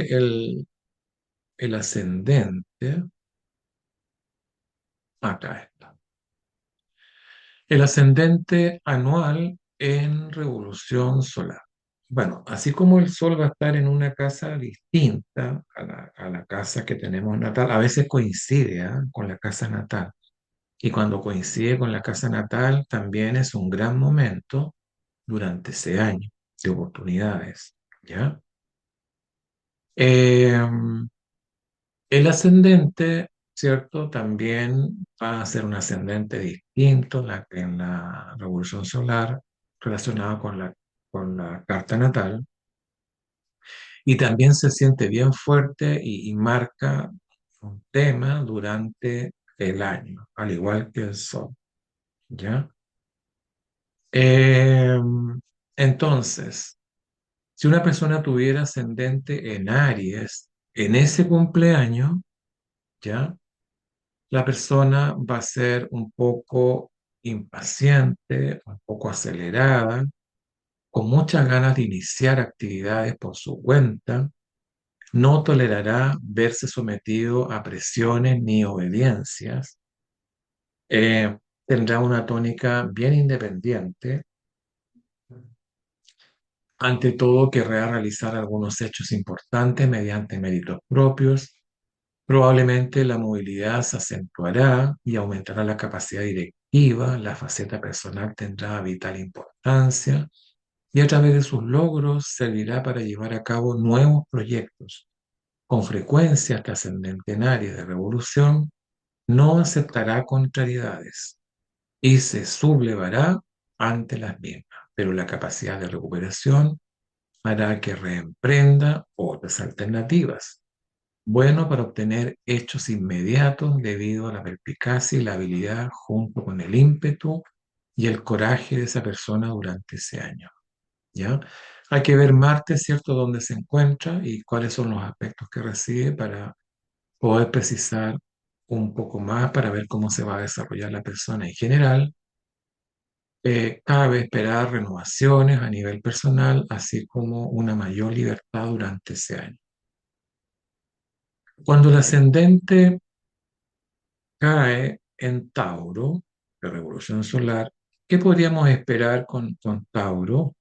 el ascendente. Acá está. El ascendente anual en revolución solar. Bueno, así como el Sol va a estar en una casa distinta a la casa que tenemos natal, a veces coincide, ¿ah? Con la casa natal. Y cuando coincide con la casa natal, también es un gran momento durante ese año de oportunidades, ¿ya? Eh, el ascendente, ¿cierto? También va a ser un ascendente distinto en la revolución solar relacionado con la carta natal y también se siente bien fuerte y marca un tema durante el año, al igual que el sol, ¿ya? Eh, entonces, si una persona tuviera ascendente en Aries en ese cumpleaños, ¿ya? La persona va a ser un poco impaciente, un poco acelerada, con muchas ganas de iniciar actividades por su cuenta, no tolerará verse sometido a presiones ni obediencias, tendrá una tónica bien independiente, ante todo querrá realizar algunos hechos importantes mediante méritos propios. Probablemente la movilidad se acentuará y aumentará la capacidad directiva, la faceta personal tendrá vital importancia y a través de sus logros servirá para llevar a cabo nuevos proyectos. Con frecuencia, este ascendente en área de revolución no aceptará contrariedades y se sublevará ante las mismas, pero la capacidad de recuperación hará que reemprenda otras alternativas. Bueno para obtener hechos inmediatos debido a la perspicacia y la habilidad junto con el ímpetu y el coraje de esa persona durante ese año, ¿ya? Hay que ver Marte, ¿cierto?, dónde se encuentra y cuáles son los aspectos que recibe para poder precisar un poco más para ver cómo se va a desarrollar la persona en general. Cabe esperar renovaciones a nivel personal, así como una mayor libertad durante ese año. Cuando el ascendente cae en Tauro, la revolución solar, ¿qué podríamos esperar con Tauro?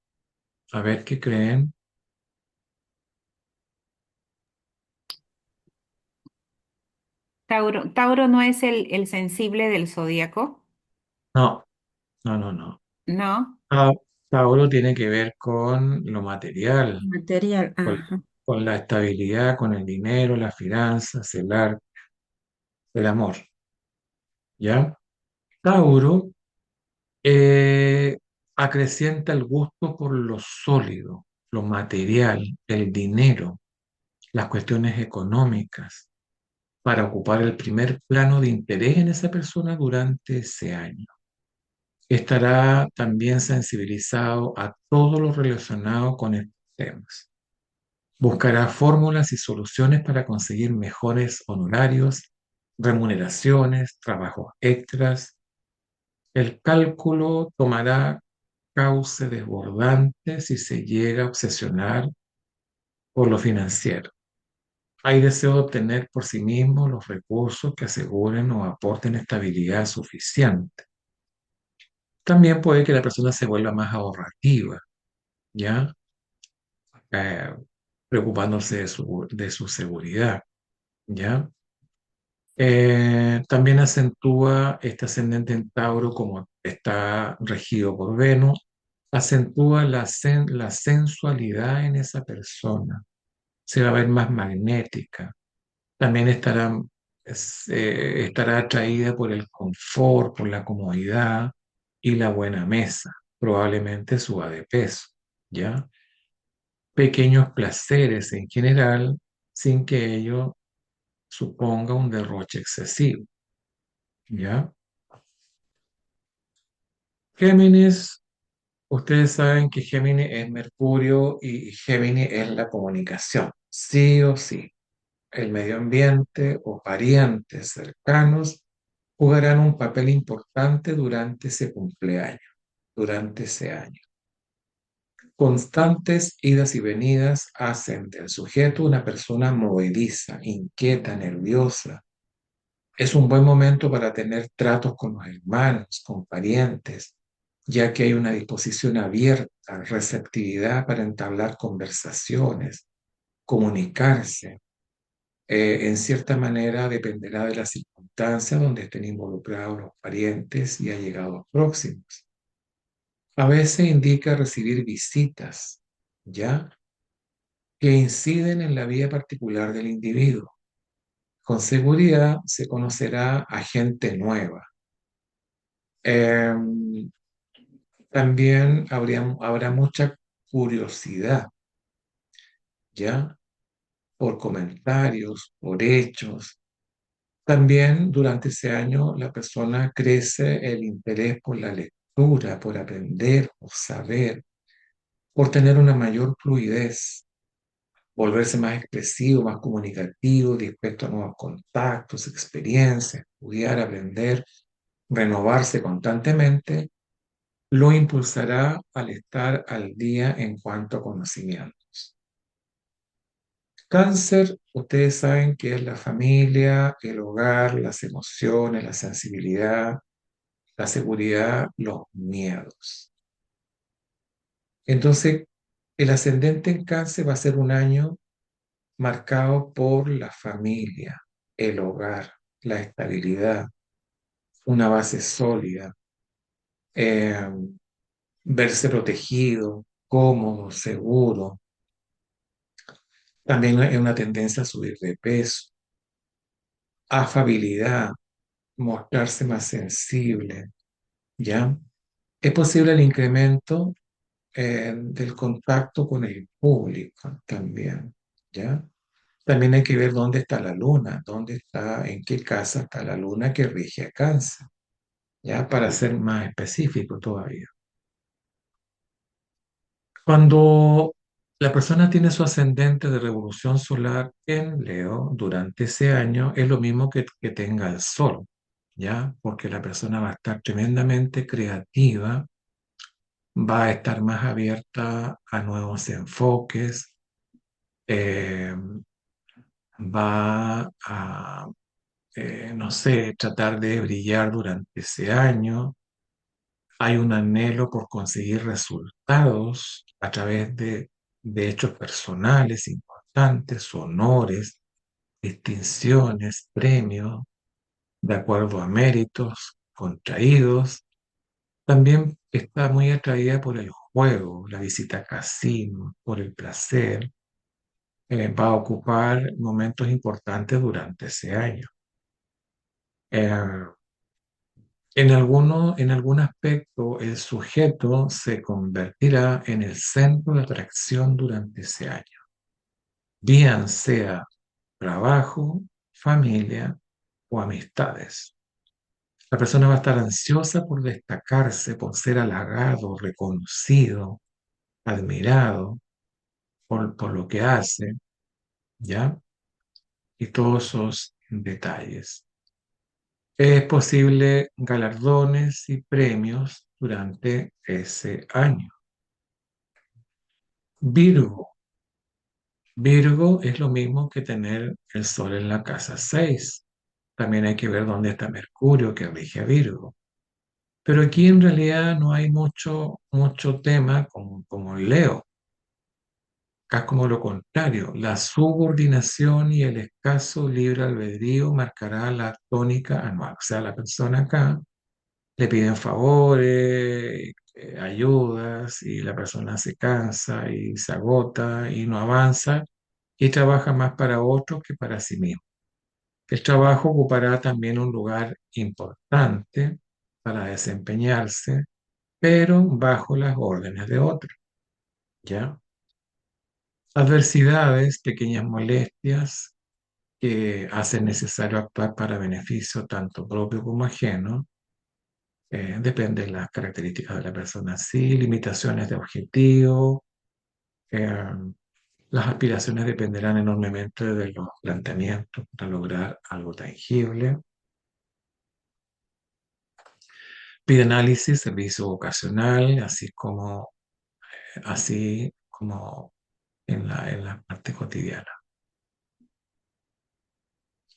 A ver qué creen. Tauro no es el sensible del zodíaco, No, no, no, no. ¿no? Ta- Tauro tiene que ver con lo material, Material, con, ajá. con la estabilidad, con el dinero, las finanzas, el arte, el amor, ¿ya? Tauro eh, acrecienta el gusto por lo sólido, lo material, el dinero, las cuestiones económicas, para ocupar el primer plano de interés en esa persona durante ese año. Estará también sensibilizado a todo lo relacionado con estos temas. Buscará fórmulas y soluciones para conseguir mejores honorarios, remuneraciones, trabajos extras. El cálculo tomará cauce desbordante si se llega a obsesionar por lo financiero. Hay deseo de obtener por sí mismo los recursos que aseguren o aporten estabilidad suficiente. También puede que la persona se vuelva más ahorrativa, ¿ya? Eh, Preocupándose de su seguridad, ¿ya? También acentúa este ascendente en Tauro, como está regido por Venus, acentúa la sensualidad en esa persona, se va a ver más magnética. También estará atraída por el confort, por la comodidad y la buena mesa. Probablemente suba de peso, ¿ya? Pequeños placeres en general, sin que ello suponga un derroche excesivo, ¿ya? Géminis, ustedes saben que Géminis es Mercurio y Géminis es la comunicación, sí o sí. El medio ambiente o parientes cercanos jugarán un papel importante durante ese cumpleaños, durante ese año. Constantes idas y venidas hacen del sujeto una persona movediza, inquieta, nerviosa. Es un buen momento para tener tratos con los hermanos, con parientes, ya que hay una disposición abierta, receptividad para entablar conversaciones, comunicarse. En cierta manera dependerá de las circunstancias donde estén involucrados los parientes y allegados próximos. A veces indica recibir visitas, ¿ya? Que inciden en la vida particular del individuo. Con seguridad se conocerá a gente nueva. Em, También habrá mucha curiosidad, ¿ya? Por comentarios, por hechos. También durante ese año la persona crece el interés por la lectura, por aprender, por saber, por tener una mayor fluidez, volverse más expresivo, más comunicativo, dispuesto a nuevos contactos, experiencias, estudiar, aprender, renovarse constantemente, lo impulsará al estar al día en cuanto a conocimientos. Cáncer, ustedes saben que es la familia, el hogar, las emociones, la sensibilidad, la seguridad, los miedos. Entonces, el ascendente en cáncer va a ser un año marcado por la familia, el hogar, la estabilidad, una base sólida, eh, verse protegido, cómodo, seguro. También hay una tendencia a subir de peso, afabilidad, mostrarse más sensible, ¿ya? Es posible el incremento del contacto con el público también, ¿ya? También hay que ver dónde está la luna, dónde está, en qué casa está la luna que rige a Cáncer, ¿ya? Para ser más específico todavía. Cuando la persona tiene su ascendente de revolución solar en Leo durante ese año, es lo mismo que tenga el Sol, ¿ya? Porque la persona va a estar tremendamente creativa, va a estar más abierta a nuevos enfoques, eh, va a, no sé, tratar de brillar durante ese año. Hay un anhelo por conseguir resultados a través de hechos personales importantes, honores, distinciones, premios, de acuerdo a méritos contraídos. También está muy atraída por el juego, la visita a casino, por el placer. Va a ocupar momentos importantes durante ese año. Eh, en algún aspecto, el sujeto se convertirá en el centro de atracción durante ese año, bien sea trabajo, familia o amistades. La persona va a estar ansiosa por destacarse, por ser halagado, reconocido, admirado por lo que hace, ¿ya? Y todos esos detalles. Es posible galardones y premios durante ese año. Virgo. Virgo es lo mismo que tener el sol en la casa 6. También hay que ver dónde está Mercurio, que rige a Virgo. Pero aquí en realidad no hay mucho tema como el Leo. Acá es como lo contrario. La subordinación y el escaso libre albedrío marcará la tónica anual. O sea, la persona acá le piden favores, ayudas, y la persona se cansa y se agota y no avanza y trabaja más para otros que para sí mismo. El trabajo ocupará también un lugar importante para desempeñarse, pero bajo las órdenes de otros, ¿ya? Adversidades, pequeñas molestias que hacen necesario actuar para beneficio tanto propio como ajeno. Depende de las características de la persona, sí, limitaciones de objetivo. eh, las aspiraciones dependerán enormemente de los planteamientos para lograr algo tangible. Pide análisis, servicio vocacional, así como así como en la parte cotidiana.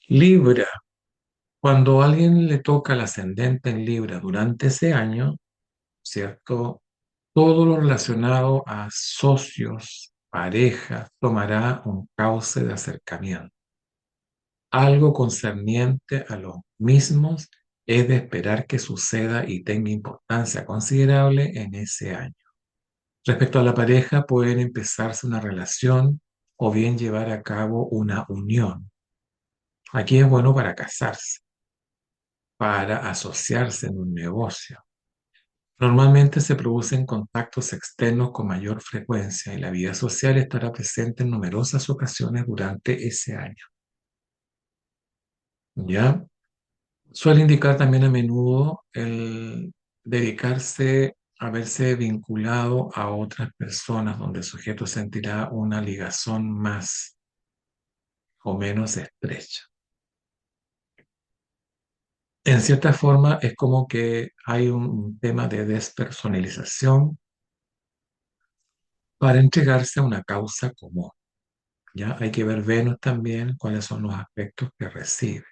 Libra, cuando a alguien le toca el ascendente en Libra durante ese año, ¿cierto? Todo lo relacionado a socios, parejas, tomará un cauce de acercamiento. Algo concerniente a los mismos es de esperar que suceda y tenga importancia considerable en ese año. Respecto a la pareja, pueden empezarse una relación o bien llevar a cabo una unión. Aquí es bueno para casarse, para asociarse en un negocio. Normalmente se producen contactos externos con mayor frecuencia y la vida social estará presente en numerosas ocasiones durante ese año. ¿Ya? Suele indicar también a menudo el dedicarse a verse vinculado a otras personas donde el sujeto sentirá una ligazón más o menos estrecha. En cierta forma es como que hay un tema de despersonalización para entregarse a una causa común. ¿Ya? Hay que ver Venus también cuáles son los aspectos que recibe.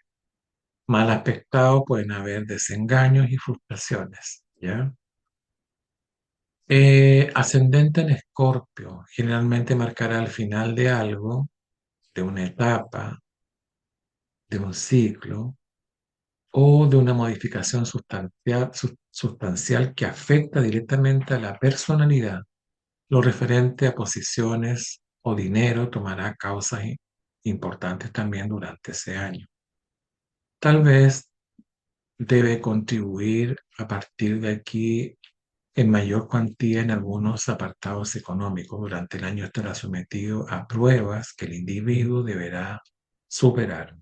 Mal aspectado pueden haber desengaños y frustraciones. ¿Ya? Ascendente en Escorpio generalmente marcará el final de algo, de una etapa, de un ciclo o de una modificación sustancial que afecta directamente a la personalidad. Lo referente a posiciones o dinero tomará causas importantes también durante ese año. Tal vez debe contribuir a partir de aquí en mayor cuantía en algunos apartados económicos. Durante el año estará sometido a pruebas que el individuo deberá superar.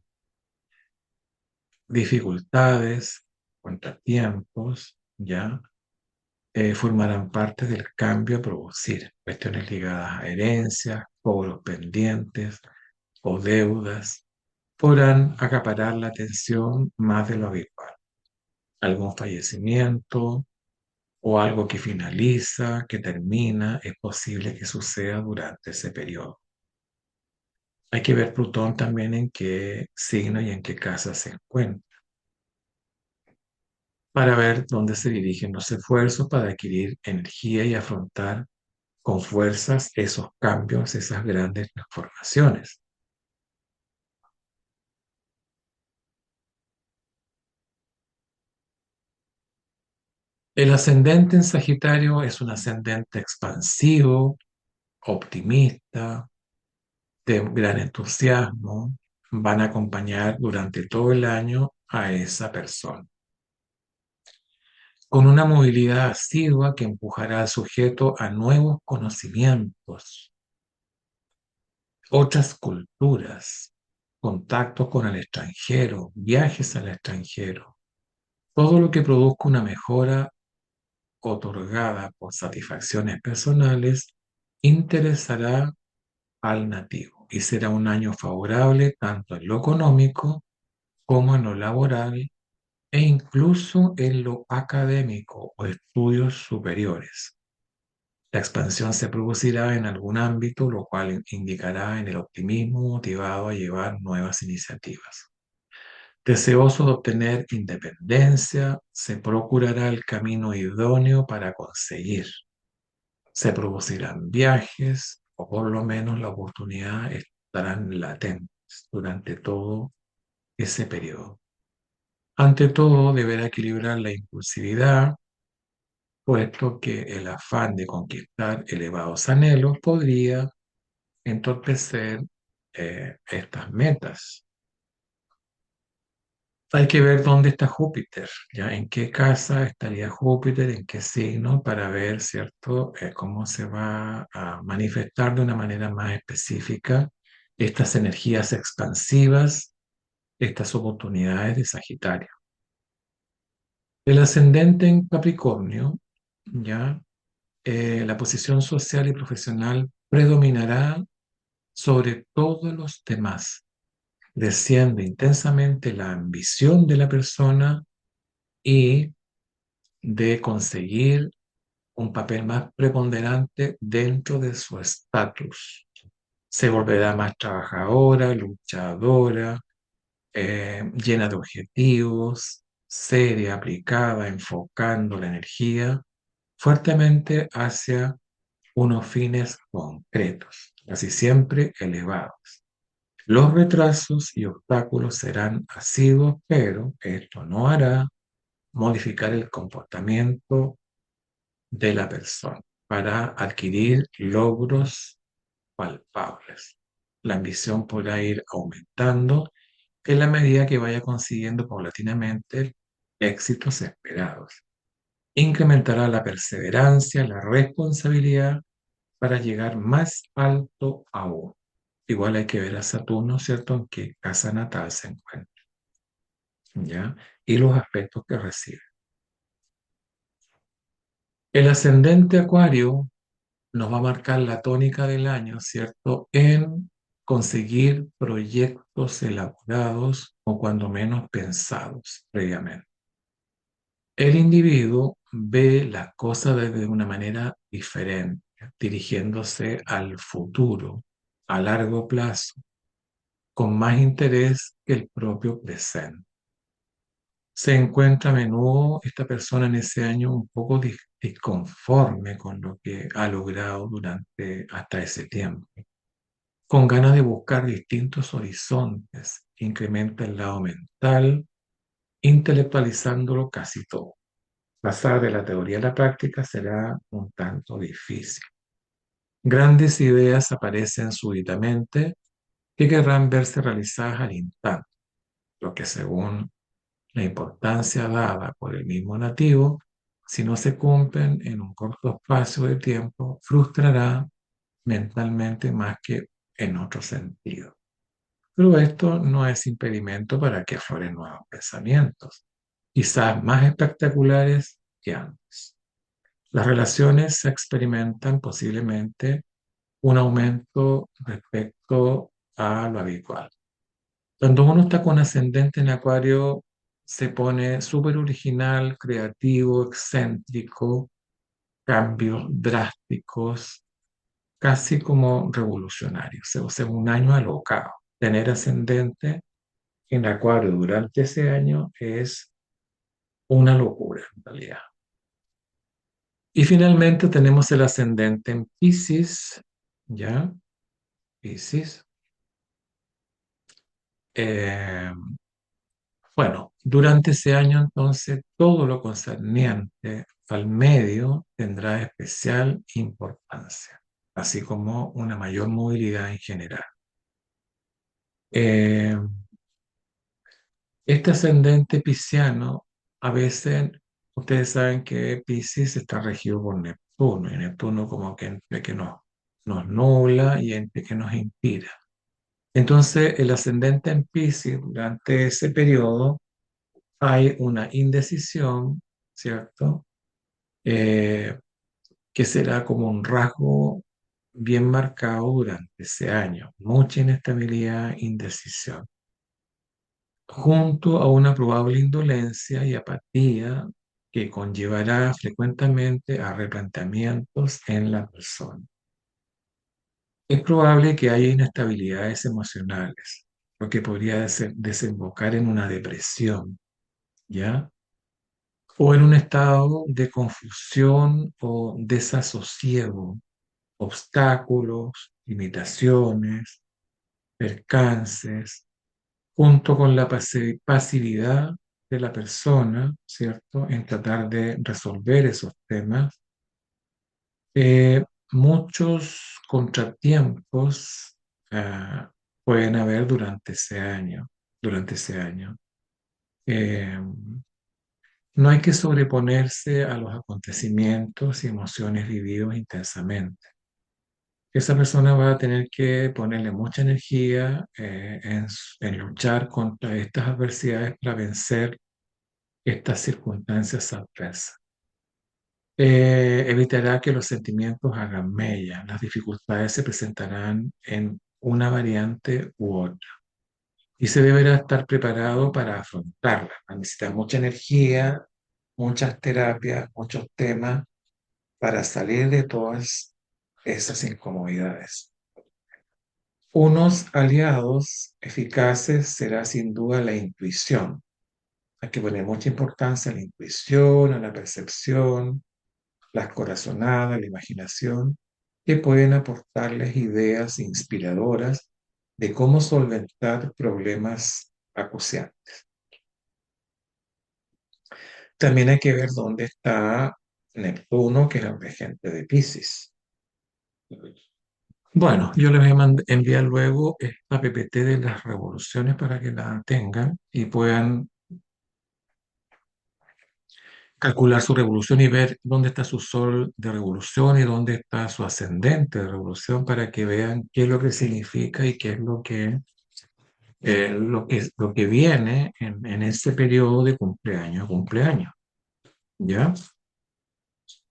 Dificultades, contratiempos, ya formarán parte del cambio a producir. Cuestiones ligadas a herencias, cobros pendientes o deudas podrán acaparar la atención más de lo habitual. Algún fallecimiento o algo que finaliza, que termina, es posible que suceda durante ese periodo. Hay que ver Plutón también en qué signo y en qué casa se encuentra, para ver dónde se dirigen los esfuerzos para adquirir energía y afrontar con fuerzas esos cambios, esas grandes transformaciones. El ascendente en Sagitario es un ascendente expansivo, optimista, de gran entusiasmo, van a acompañar durante todo el año a esa persona, con una movilidad asidua que empujará al sujeto a nuevos conocimientos, otras culturas, contactos con el extranjero, viajes al extranjero, todo lo que produzca una mejora otorgada por satisfacciones personales interesará al nativo y será un año favorable tanto en lo económico como en lo laboral e incluso en lo académico o estudios superiores. La expansión se producirá en algún ámbito, lo cual indicará en el optimismo motivado a llevar nuevas iniciativas. Deseoso de obtener independencia, se procurará el camino idóneo para conseguir. Se producirán viajes o por lo menos la oportunidad estarán latentes durante todo ese periodo. Ante todo, deberá equilibrar la impulsividad, puesto que el afán de conquistar elevados anhelos podría entorpecer estas metas. Hay que ver dónde está Júpiter, ya en qué casa estaría Júpiter, en qué signo, para ver, ¿cierto?, cómo se va a manifestar de una manera más específica estas energías expansivas, estas oportunidades de Sagitario. El ascendente en Capricornio, ya, la posición social y profesional predominará sobre todos los demás. Desciende intensamente la ambición de la persona y de conseguir un papel más preponderante dentro de su estatus. Se volverá más trabajadora, luchadora, llena de objetivos, seria, aplicada, enfocando la energía fuertemente hacia unos fines concretos, casi siempre elevados. Los retrasos y obstáculos serán asiduos, pero esto no hará modificar el comportamiento de la persona para adquirir logros palpables. La ambición podrá ir aumentando en la medida que vaya consiguiendo paulatinamente éxitos esperados. Incrementará la perseverancia, la responsabilidad para llegar más alto aún. Igual hay que ver a Saturno, ¿cierto? En qué casa natal se encuentra, ¿ya? Y los aspectos que recibe. El ascendente Acuario nos va a marcar la tónica del año, ¿cierto? En conseguir proyectos elaborados o cuando menos pensados previamente. El individuo ve las cosas desde una manera diferente, dirigiéndose al futuro, a largo plazo, con más interés que el propio presente. Se encuentra a menudo esta persona en ese año un poco disconforme con lo que ha logrado durante hasta ese tiempo, con ganas de buscar distintos horizontes, incrementa el lado mental, intelectualizándolo casi todo. Pasar de la teoría a la práctica será un tanto difícil. Grandes ideas aparecen súbitamente que querrán verse realizadas al instante, lo que según la importancia dada por el mismo nativo, si no se cumplen en un corto espacio de tiempo, frustrará mentalmente más que en otro sentido. Pero esto no es impedimento para que afloren nuevos pensamientos, quizás más espectaculares que antes. Las relaciones experimentan posiblemente un aumento respecto a lo habitual. Cuando uno está con ascendente en Acuario, se pone súper original, creativo, excéntrico, cambios drásticos, casi como revolucionarios. O sea, un año alocado. Tener ascendente en Acuario durante ese año es una locura en realidad. Y finalmente tenemos el ascendente en Piscis, ¿ya? Piscis. Eh, bueno, durante ese año entonces todo lo concerniente al medio tendrá especial importancia, así como una mayor movilidad en general. Eh, este ascendente pisciano, a veces ustedes saben que Piscis está regido por Neptuno, y Neptuno como que entre que nos nubla y entre que nos inspira. Entonces, el ascendente en Piscis durante ese periodo hay una indecisión, ¿cierto? Eh, que será como un rasgo bien marcado durante ese año. Mucha inestabilidad, indecisión, junto a una probable indolencia y apatía que conllevará frecuentemente a replanteamientos en la persona. Es probable que haya inestabilidades emocionales, lo que podría desembocar en una depresión, ¿ya? O en un estado de confusión o desasosiego, obstáculos, limitaciones, percances, junto con la pasividad de la persona, ¿cierto?, en tratar de resolver esos temas. Muchos contratiempos ah, pueden haber durante ese año. Eh, No hay que sobreponerse a los acontecimientos y emociones vividos intensamente. Esa persona va a tener que ponerle mucha energía en luchar contra estas adversidades para vencer estas circunstancias adversas. Evitará que los sentimientos hagan mella. Las dificultades se presentarán en una variante u otra. Y se deberá estar preparado para afrontarlas. Va a necesitar mucha energía, muchas terapias, muchos temas para salir de todas esas incomodidades. Unos aliados eficaces será sin duda la intuición. Hay que poner mucha importancia a la intuición, a la percepción, las corazonadas, la imaginación, que pueden aportarles ideas inspiradoras de cómo solventar problemas acuciantes. También hay que ver dónde está Neptuno, que es el regente de Piscis. Bueno, yo les voy a enviar luego esta PPT de las revoluciones para que la tengan y puedan calcular su revolución y ver dónde está su sol de revolución y dónde está su ascendente de revolución para que vean qué es lo que significa y qué es lo que viene en ese periodo de cumpleaños a cumpleaños. ¿Ya?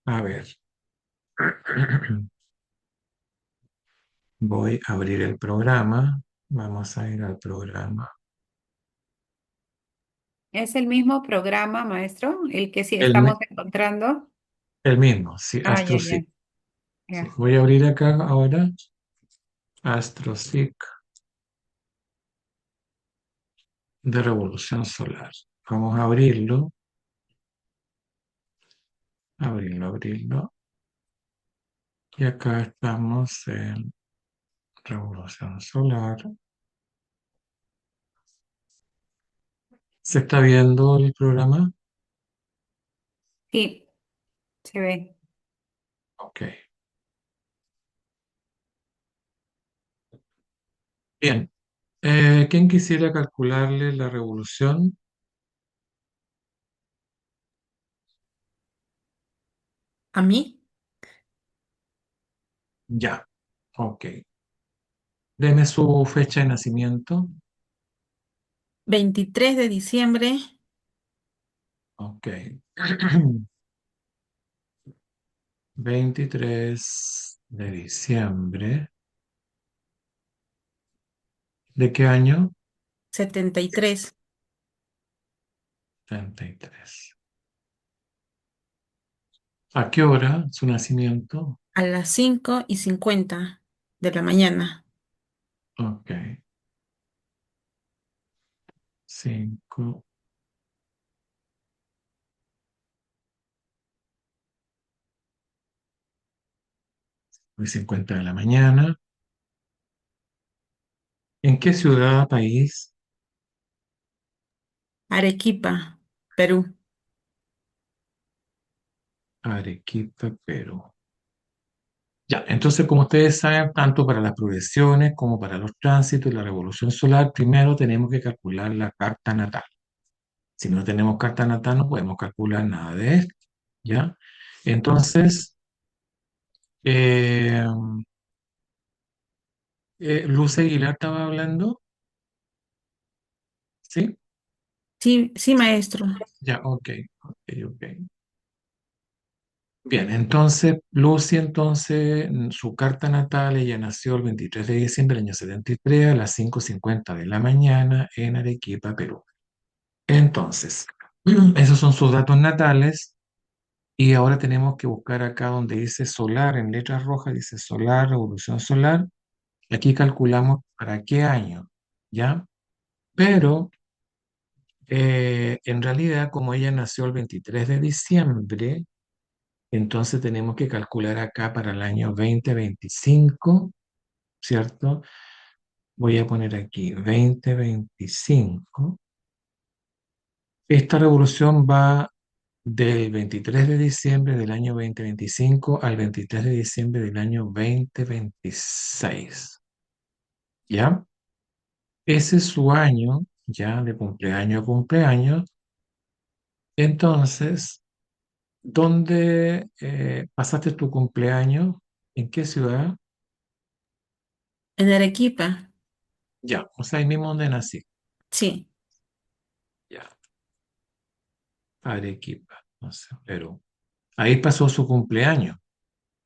A ver. Voy a abrir el programa. Vamos a ir al programa. ¿Es el mismo programa, maestro, el que sí El, estamos encontrando? el mismo, sí, Ah, ya, ya, AstroSeek. Sí, ya. voy a abrir acá ahora AstroSeek de Revolución Solar. Vamos a abrirlo, abrirlo. Y acá estamos en Revolución Solar. ¿Se está viendo el programa? Sí, se ve. Ok. Bien. ¿Quién quisiera calcularle la revolución? ¿A mí? Ya. Ok. Deme su fecha de nacimiento. 23 de diciembre, Ok. 23 de diciembre. ¿De qué año? 73, 33. ¿A qué hora su nacimiento? a las 5:50 de la mañana. Ok. 5:50 de la mañana. ¿En qué ciudad, país? Arequipa, Perú. Arequipa, Perú. Ya, entonces, como ustedes saben, tanto para las progresiones como para los tránsitos y la revolución solar, primero tenemos que calcular la carta natal. Si no tenemos carta natal, no podemos calcular nada de esto, ¿ya? Entonces, eh, Luz Aguilar estaba hablando, ¿sí? Sí, sí, maestro. Ya, ok. Bien, entonces, Lucy, su carta natal, ella nació el 23 de diciembre del año 73 a las 5:50 de la mañana en Arequipa, Perú. Entonces, esos son sus datos natales y ahora tenemos que buscar acá donde dice solar, en letras rojas dice solar, revolución solar. Aquí calculamos para qué año, ¿ya? Pero en realidad, como ella nació el 23 de diciembre, entonces tenemos que calcular acá para el año 2025, ¿cierto? Voy a poner aquí 2025. Esta revolución va del 23 de diciembre del año 2025 al 23 de diciembre del año 2026. ¿Ya? Ese es su año, ya de cumpleaños a cumpleaños. Entonces, ¿dónde pasaste tu cumpleaños? ¿En qué ciudad? En Arequipa, Ya, o sea, ahí mismo donde nací. sí. Ya, Arequipa, no sé, Perú. Ahí pasó su cumpleaños,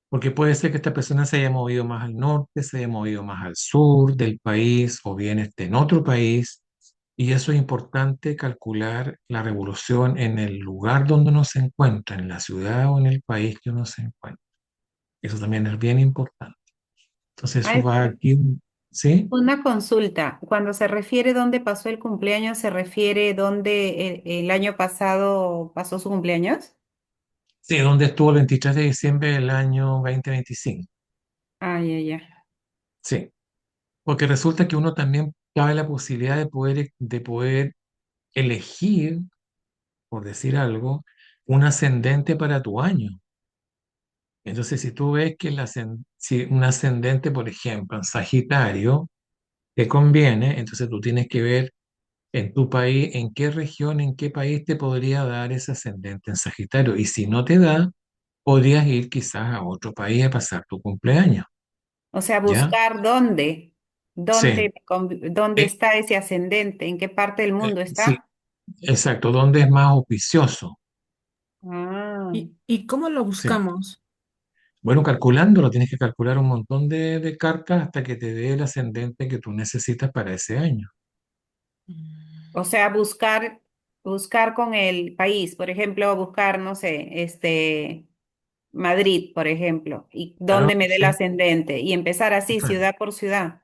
porque puede ser que esta persona se haya movido más al norte, se haya movido más al sur del país, o bien esté en otro país Y eso es importante calcular la revolución en el lugar donde uno se encuentra, en la ciudad o en el país que uno se encuentra. Eso también es bien importante. Entonces Ah, eso va aquí, ¿sí? una consulta. Cuando se refiere dónde pasó el cumpleaños, ¿se refiere dónde el año pasado pasó su cumpleaños? Sí, donde estuvo el 23 de diciembre del año 2025. Ah, ya, ya. Sí, porque resulta que uno también cabe la posibilidad de poder elegir, por decir algo, un ascendente para tu año. Entonces, si tú ves que si un ascendente, por ejemplo, en Sagitario, te conviene, entonces tú tienes que ver en tu país, en qué región, en qué país te podría dar ese ascendente en Sagitario. Y si no te da, podrías ir quizás a otro país a pasar tu cumpleaños, O sea, ¿ya? buscar Sí, dónde eh, está ese ascendente, en qué parte del mundo sí, está. exacto. ¿Dónde es más auspicioso? Ah, Y cómo lo Sí. buscamos? Bueno, calculándolo, tienes que calcular un montón de cartas hasta que te dé el ascendente que tú necesitas para ese año. o sea, buscar con el país, por ejemplo, buscar, no sé, Madrid, por ejemplo, y Claro, dónde me dé el sí. ascendente, y empezar así, Claro, ciudad por ciudad.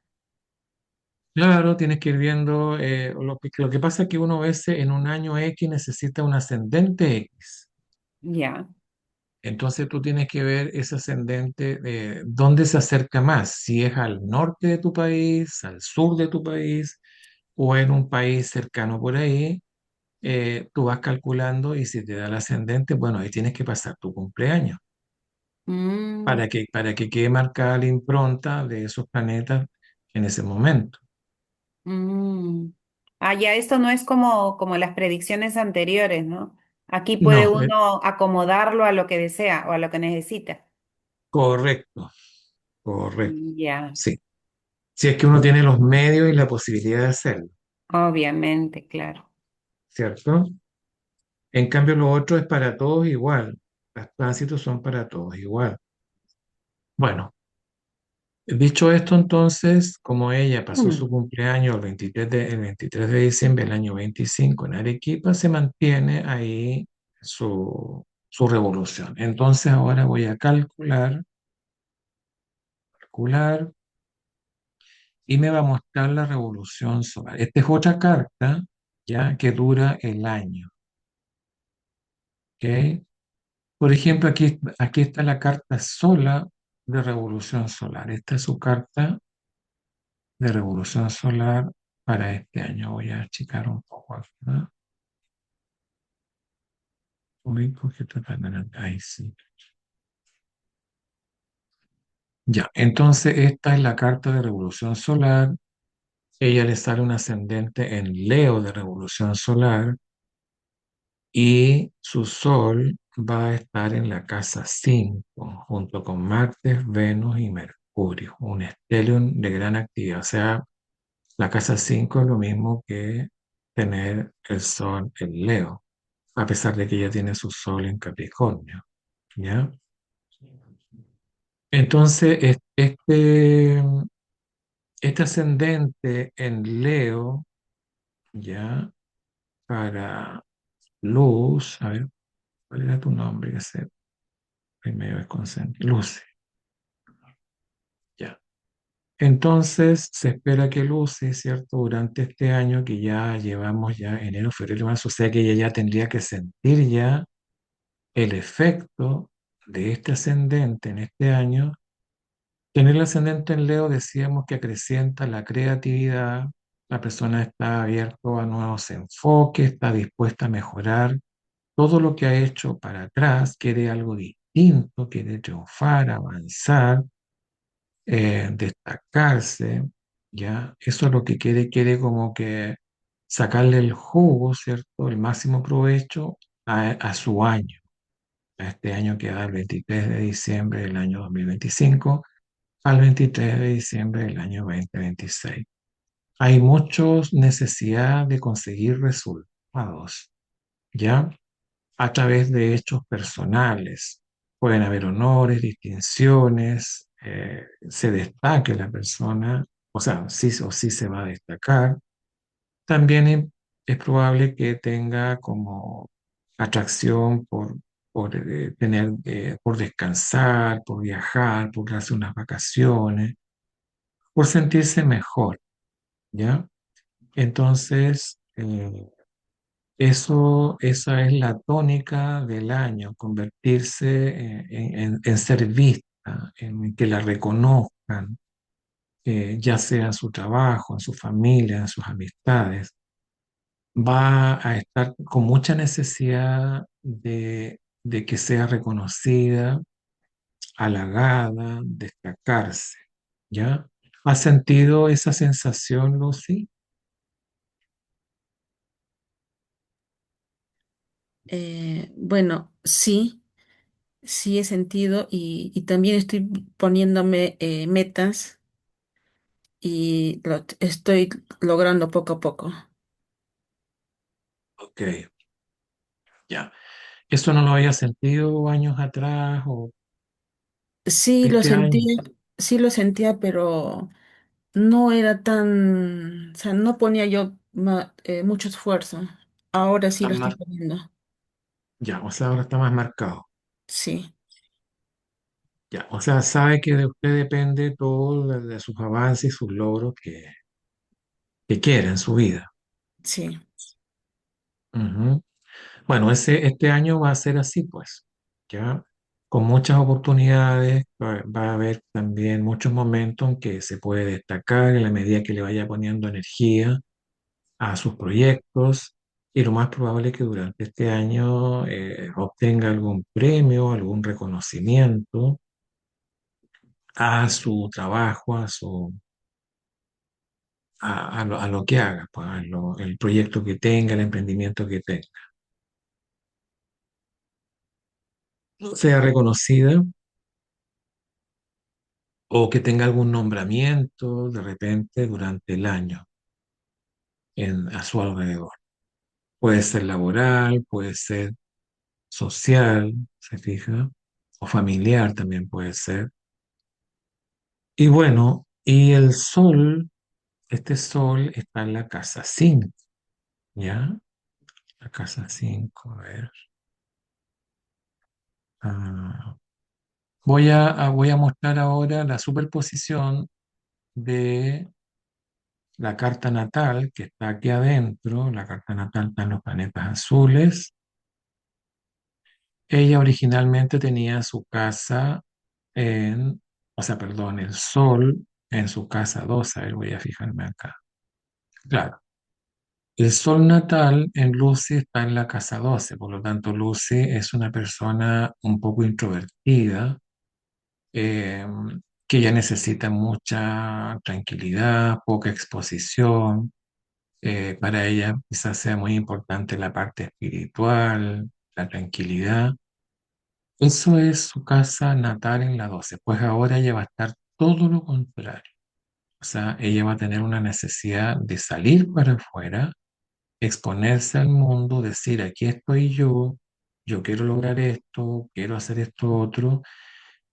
claro, tienes que ir viendo. Lo que pasa es que uno a veces en un año X necesita un ascendente X. Ya. Entonces tú tienes que ver ese ascendente dónde se acerca más, si es al norte de tu país, al sur de tu país o en un país cercano por ahí. Tú vas calculando y si te da el ascendente, bueno, ahí tienes que pasar tu cumpleaños Mm, para que quede marcada la impronta de esos planetas en ese momento. mm. Ah, ya, esto no es como las predicciones anteriores, ¿no? Aquí puede No, uno acomodarlo a lo que desea o a lo que necesita. correcto, correcto. Ya, Sí, si es que uno tiene los medios y la posibilidad de hacerlo, obviamente, claro. ¿cierto? En cambio, lo otro es para todos igual. Los tránsitos son para todos igual. Bueno, dicho esto, entonces, como ella pasó Mm. su cumpleaños el 23 de diciembre del año 25 en Arequipa, se mantiene ahí su revolución. Entonces, ahora voy a calcular, y me va a mostrar la revolución solar. Esta es otra carta, ya, que dura el año. ¿Ok? Por ejemplo, aquí está la carta sola de revolución solar. Esta es su carta de revolución solar para este año. Voy a achicar un poco aquí, ¿no? Uy, ¿por qué está tan grande? Ahí sí. Ya, entonces esta es la carta de revolución solar. Ella le sale un ascendente en Leo de revolución solar y su sol va a estar en la casa 5 junto con Marte, Venus y Mercurio, un stellium de gran actividad. O sea, la casa 5 es lo mismo que tener el sol en Leo, a pesar de que ella tiene su sol en Capricornio, ¿ya? Entonces, este ascendente en Leo, ¿ya? Para Luz, a ver, ¿cuál era tu nombre? Que se primero es Lucy, ya. Entonces, se espera que Lucy, ¿cierto? Durante este año que ya llevamos ya enero, febrero, marzo, o sea que ella ya tendría que sentir ya el efecto de este ascendente en este año. Tener el ascendente en Leo decíamos que acrecienta la creatividad, la persona está abierta a nuevos enfoques, está dispuesta a mejorar todo lo que ha hecho para atrás, quiere algo distinto, quiere triunfar, avanzar, destacarse, ¿ya? Eso es lo que quiere como que sacarle el jugo, ¿cierto? El máximo provecho a su año, a este año que va del 23 de diciembre del año 2025 al 23 de diciembre del año 2026. Hay muchas necesidad de conseguir resultados, ¿ya? A través de hechos personales. Pueden haber honores, distinciones, se destaque la persona, o sea, sí o sí se va a destacar, también es probable que tenga como atracción por descansar, por viajar, por darse unas vacaciones, por sentirse mejor, ¿ya? Entonces, esa es la tónica del año, convertirse en ser vista, en que la reconozcan, ya sea en su trabajo, en su familia, en sus amistades. Va a estar con mucha necesidad de que sea reconocida, halagada, destacarse, ¿ya? ¿Has sentido esa sensación, Lucy? Bueno, sí, sí he sentido y también estoy poniéndome metas y estoy logrando poco a poco. Ok, ya. ¿Eso no lo había sentido años atrás o Sí lo este año? sentía, sí lo sentía, pero no era tan, o sea, no ponía yo mucho esfuerzo. Ahora sí Está lo estoy mar- poniendo. ya, o sea, ahora está más marcado. Sí, Ya, o sea, sabe que de usted depende todo de sus avances y sus logros que quiere en su vida. sí. Ujú. Bueno, este año va a ser así, pues, ya, con muchas oportunidades, va a haber también muchos momentos en que se puede destacar en la medida que le vaya poniendo energía a sus proyectos y lo más probable es que durante este año obtenga algún premio, algún reconocimiento a su trabajo, a lo que haga, pues, el proyecto que tenga, el emprendimiento que tenga. Sea reconocida o que tenga algún nombramiento de repente durante el año a su alrededor. Puede ser laboral, puede ser social, se fija, o familiar también puede ser. Y bueno, y el sol, este sol está en la casa 5, ¿ya? La casa 5 a ver. Ah, voy a mostrar ahora la superposición de la carta natal que está aquí adentro. La carta natal está en los planetas azules. Ella originalmente tenía su casa en, o sea, perdón, el sol en su casa 2. A ver, voy a fijarme acá. Claro, el sol natal en Lucy está en la casa 12. Por lo tanto, Lucy es una persona un poco introvertida, eh, que ya necesita mucha tranquilidad, poca exposición. Para ella quizás sea muy importante la parte espiritual, la tranquilidad. Eso es su casa natal en la 12. Pues ahora ella va a estar todo lo contrario. O sea, ella va a tener una necesidad de salir para afuera, exponerse al mundo, decir, aquí estoy yo quiero lograr esto, quiero hacer esto otro.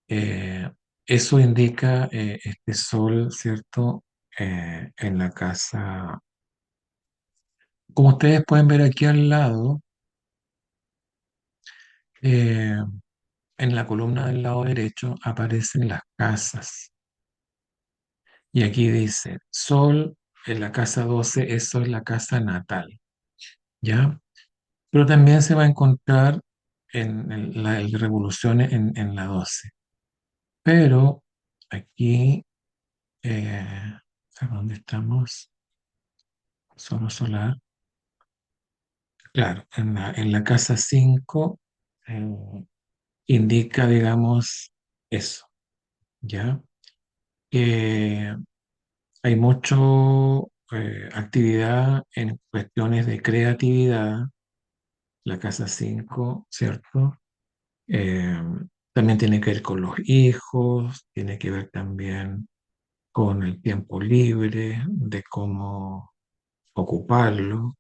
Eh, Eso indica este sol, ¿cierto? En la casa. Como ustedes pueden ver aquí al lado, eh, en la columna del lado derecho aparecen las casas. Y aquí dice, Sol en la casa 12, eso es la casa natal, ¿ya? Pero también se va a encontrar el revolución en la 12. Pero aquí, ¿a dónde estamos? Solo solar. Claro, en la casa 5 eh, indica, digamos, eso, ¿ya? Que hay mucho actividad en cuestiones de creatividad, la casa 5, ¿cierto? Eh, También tiene que ver con los hijos, tiene que ver también con el tiempo libre, de cómo ocuparlo.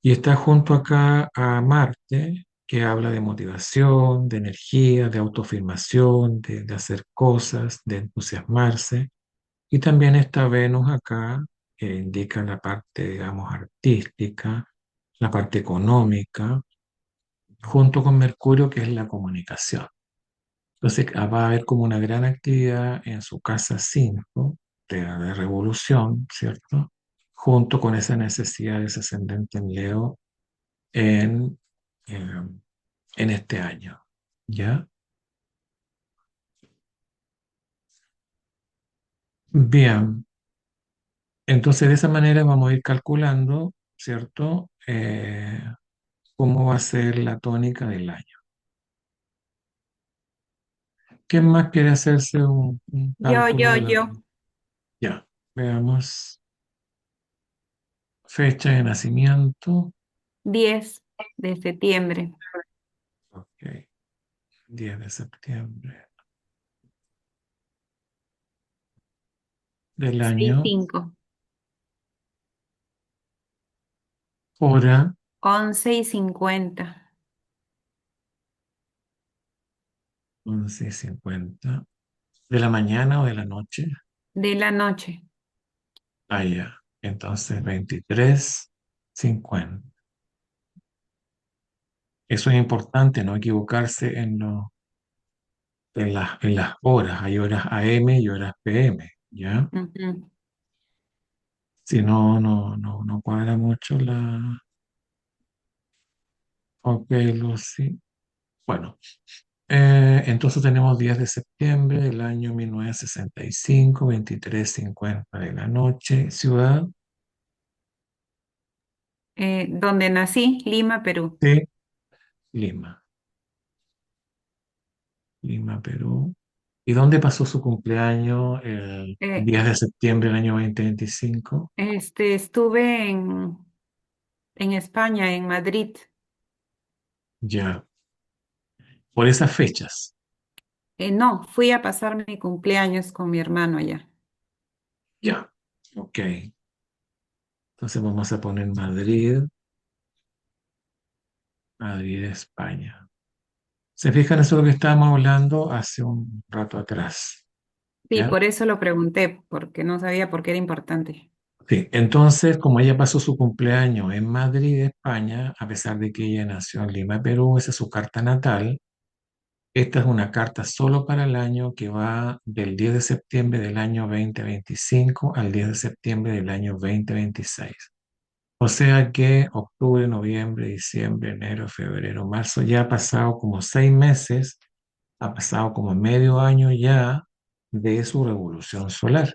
Y está junto acá a Marte, que habla de motivación, de energía, de autoafirmación, de hacer cosas, de entusiasmarse. Y también está Venus acá, que indica la parte, digamos, artística, la parte económica, junto con Mercurio, que es la comunicación. Entonces va a haber como una gran actividad en su casa 5 de revolución, ¿cierto? Junto con esa necesidad de ese ascendente en Leo en, eh, en este año, ¿ya? Bien, entonces de esa manera vamos a ir calculando, ¿cierto? Cómo va a ser la tónica del año. ¿Quién más quiere hacerse un Yo, cálculo yo, de la... yo. Ya, veamos fecha de nacimiento. 10 de septiembre. Ok, 10 de septiembre del seis año, cinco, hora, 11:50 11:50 de la mañana o de la noche. de la noche. Ah, ya. Entonces, 23:50. Eso es importante, no equivocarse en las horas. Hay horas AM y horas PM, ¿ya? Ujú. Si no, no cuadra mucho la... Ok, Lucy. Bueno, entonces tenemos 10 de septiembre del año 1965, 23:50 de la noche, ciudad, Donde nací, Lima, Perú. sí, Lima, Lima, Perú. ¿Y dónde pasó su cumpleaños el Eh, 10 de septiembre del año 2025? Estuve en España, en Madrid. Ya, por esas fechas. No, fui a pasar mi cumpleaños con mi hermano allá. Ya, ok. Entonces vamos a poner Madrid, Madrid, España. ¿Se fijan? Eso es lo que estábamos hablando hace un rato atrás. Sí, ¿Ya? por eso lo pregunté, porque no sabía por qué era importante. Sí, entonces, como ella pasó su cumpleaños en Madrid, España, a pesar de que ella nació en Lima, Perú, esa es su carta natal. Esta es una carta solo para el año que va del 10 de septiembre del año 2025 al 10 de septiembre del año 2026. O sea que octubre, noviembre, diciembre, enero, febrero, marzo, ya ha pasado como 6 meses, ha pasado como medio año ya de su revolución solar.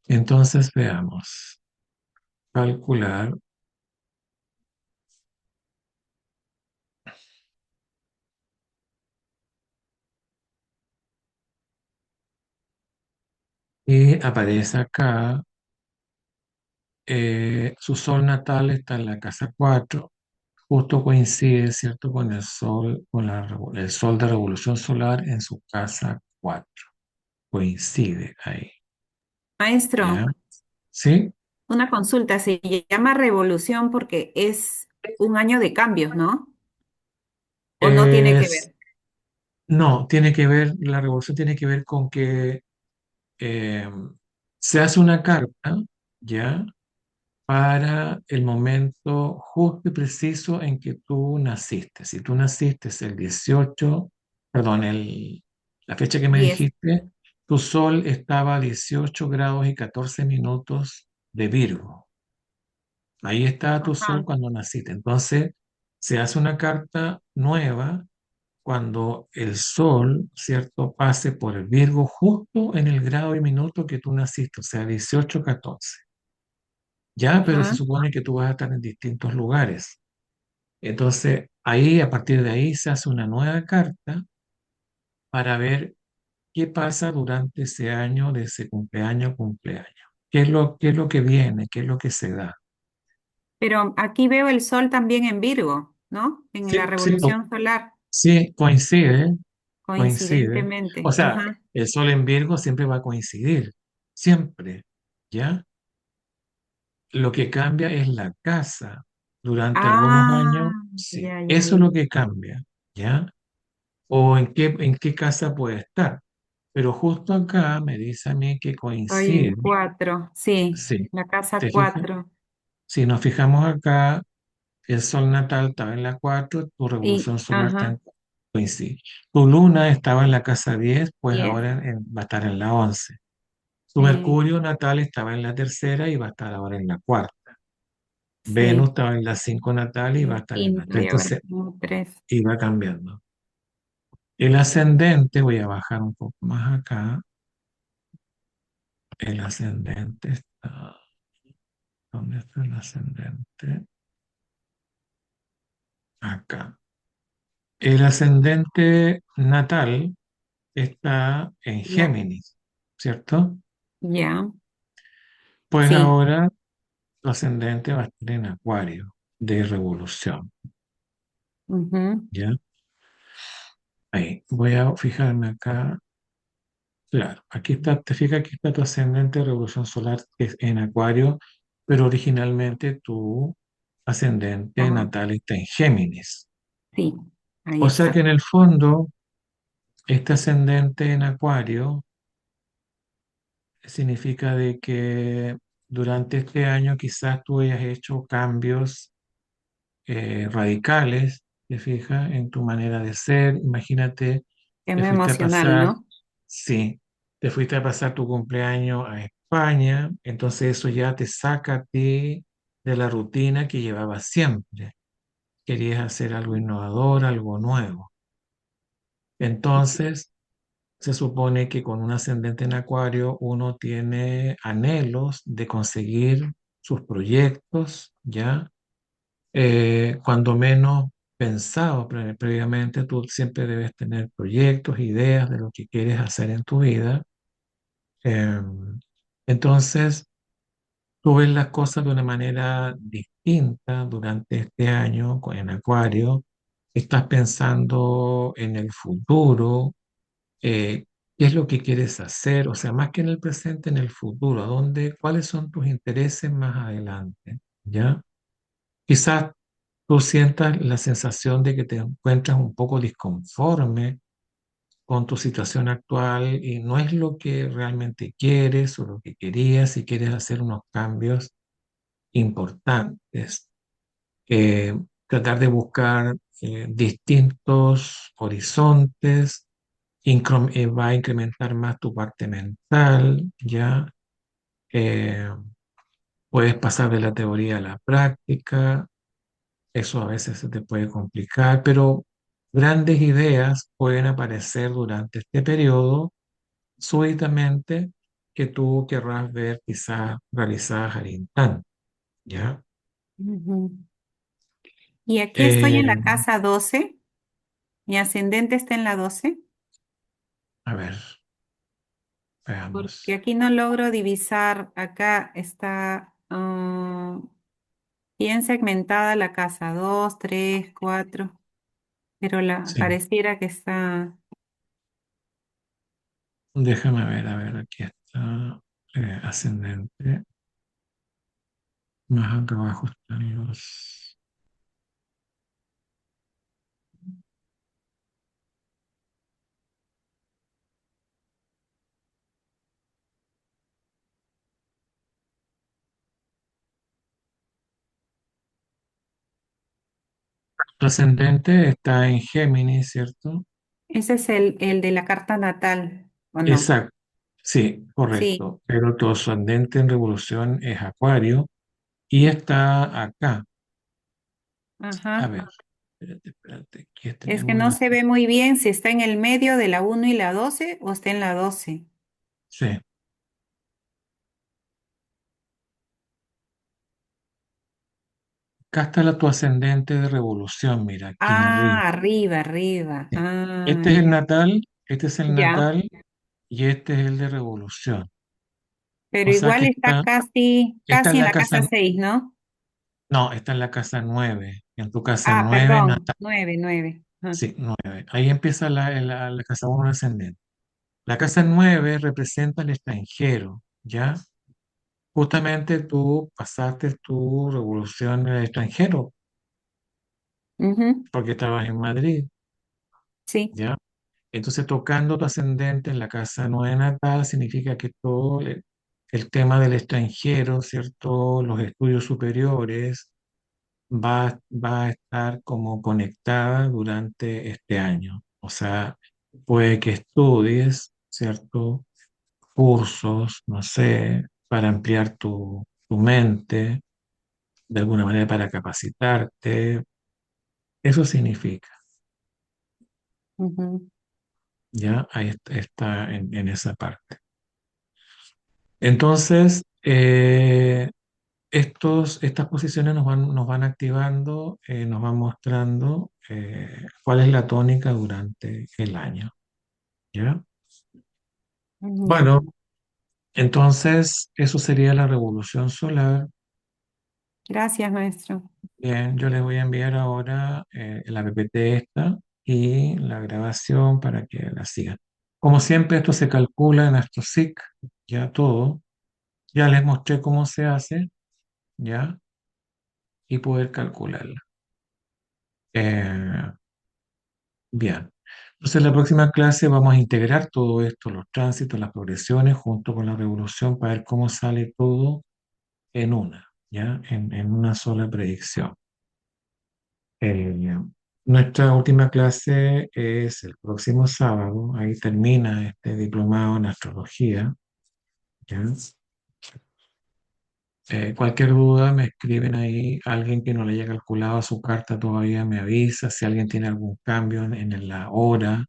Entonces, veamos, calcular. Y aparece acá, su sol natal está en la casa 4, justo coincide, ¿cierto?, con el sol, el sol de revolución solar en su casa 4. Coincide ahí, ¿ya? Maestro, ¿Sí? una consulta, se llama revolución porque es un año de cambios, ¿no? ¿O no tiene que Es, ver? no, tiene que ver, la revolución tiene que ver con que eh, se hace una carta, ¿ya? Para el momento justo y preciso en que tú naciste. Si tú naciste el 18, perdón, la fecha que me 10. dijiste, tu sol estaba a 18 grados y 14 minutos de Virgo. Ahí estaba tu sol Ajá. cuando naciste. Entonces, se hace una carta nueva cuando el sol, ¿cierto?, pase por el Virgo justo en el grado y minuto que tú naciste, o sea, 18-14. Ya, pero se Ajá. supone que tú vas a estar en distintos lugares. Entonces, ahí, a partir de ahí, se hace una nueva carta para ver qué pasa durante ese año, de ese cumpleaños a cumpleaños. ¿Qué es lo que viene? ¿Qué es lo que se da? Pero aquí veo el sol también en Virgo, ¿no? En la Sí, sí, revolución solar, sí, coincide. O coincidentemente. sea, Ajá. el Sol en Virgo siempre va a coincidir, siempre, ¿ya? Lo que cambia es la casa. Durante algunos Ah, años, sí, ya, ya, eso es ya. lo que cambia, ¿ya? O en qué casa puede estar. pero justo acá me dice a mí que Estoy en coincide, 4, sí, sí, la casa ¿te fijas? 4. Si nos fijamos acá, el sol natal estaba en la 4, tu Y, revolución solar está ajá, en 4, coincide. Tu luna estaba en la casa 10, pues 10. ahora va a estar en la 11. Tu eh, mercurio natal estaba en la tercera y va a estar ahora en la cuarta. Venus sí, estaba en la 5 natal y en va a la estar en la quinta 3. y ahora Entonces, tengo 3. iba cambiando. El ascendente, voy a bajar un poco más acá. El ascendente está. ¿Dónde está el ascendente? Acá. El ascendente natal está en Ya, Géminis, ¿cierto? ya, Pues sí, ahora tu ascendente va a estar en Acuario de revolución, ujú, ¿ya? Ahí, voy a fijarme acá. Claro, aquí está, te fijas, aquí está tu ascendente de revolución solar que es en Acuario, pero originalmente tu ascendente ajá, natal está en Géminis. sí, ahí O sea está. que en el fondo, este ascendente en Acuario significa de que durante este año quizás tú hayas hecho cambios radicales, te fijas, en tu manera de ser. Imagínate, te Tema fuiste a emocional, pasar, ¿no? sí, te fuiste a pasar tu cumpleaños a España, entonces eso ya te saca a ti de la rutina que llevabas siempre. Querías hacer algo innovador, algo nuevo. Entonces, se supone que con un ascendente en Acuario uno tiene anhelos de conseguir sus proyectos, ¿ya? Cuando menos pensado previamente, tú siempre debes tener proyectos, ideas de lo que quieres hacer en tu vida. Eh, entonces, tú ves las cosas de una manera distinta durante este año en Acuario. Estás pensando en el futuro, eh, qué es lo que quieres hacer, o sea, más que en el presente, en el futuro, cuáles son tus intereses más adelante, ¿ya? Quizás tú sientas la sensación de que te encuentras un poco disconforme con tu situación actual y no es lo que realmente quieres o lo que querías y quieres hacer unos cambios importantes. Eh, Tratar de buscar distintos horizontes, va a incrementar más tu parte mental, ¿ya? Eh, Puedes pasar de la teoría a la práctica. Eso a veces se te puede complicar, pero grandes ideas pueden aparecer durante este periodo súbitamente que tú querrás ver quizás realizadas al instante, ¿ya? Ujú. Y aquí estoy en Eh, la casa 12. Mi ascendente está en la 12, a ver, porque veamos. aquí no logro divisar. Acá está bien segmentada la casa, 2, 3, 4, pero Sí, pareciera que está. déjame ver, a ver, aquí está ascendente, más acá abajo están los... Tu ascendente está en Géminis, ¿cierto? Ese es el de la carta natal, ¿o no? Exacto, sí, Sí, correcto. Pero tu ascendente en revolución es Acuario y está acá. A ajá. ver, espérate, espérate. Aquí Es que tenemos no la... se ve muy bien si está en el medio de la 1 y la 12 o está en la 12. Sí, acá está tu ascendente de revolución, mira, aquí arriba. Ah, arriba, arriba. Sí. Ah, Este es el ya. natal, este es el Ya. natal y este es el de revolución. Pero O sea igual que está casi, esta es casi en la la casa, casa 6, ¿no? no, esta es la casa 9. En tu casa Ah, 9 perdón, natal, 9, 9. Ah, sí, 9. Ahí empieza la casa 1 ascendente. La casa 9 representa el extranjero, ¿ya? Justamente tú pasaste tu revolución en el extranjero, ujú, porque estabas en Madrid, sí. ¿ya? Entonces, tocando tu ascendente en la casa 9 natal significa que todo el tema del extranjero, ¿cierto? Los estudios superiores, va a estar como conectada durante este año. O sea, puede que estudies, ¿cierto? Cursos, no sé, para ampliar tu mente, de alguna manera para capacitarte. Eso significa, Ujú. ¿ya? Ahí está en esa parte. Entonces, estas posiciones nos van activando, nos van mostrando cuál es la tónica durante el año, ¿ya? Ya. Bueno, entonces eso sería la revolución solar. Gracias, maestro. Bien, yo les voy a enviar ahora la PPT esta y la grabación para que la sigan. Como siempre, esto se calcula en AstroSeek, ya todo. Ya les mostré cómo se hace, ¿ya? Y poder calcularla. Eh, bien. Entonces, en la próxima clase vamos a integrar todo esto, los tránsitos, las progresiones, junto con la revolución, para ver cómo sale todo en una, ¿ya? En una sola predicción. Eh, Nuestra última clase es el próximo sábado, ahí termina este diplomado en astrología, ¿ya? Cualquier duda me escriben ahí, alguien que no le haya calculado su carta todavía me avisa, si alguien tiene algún cambio en la hora,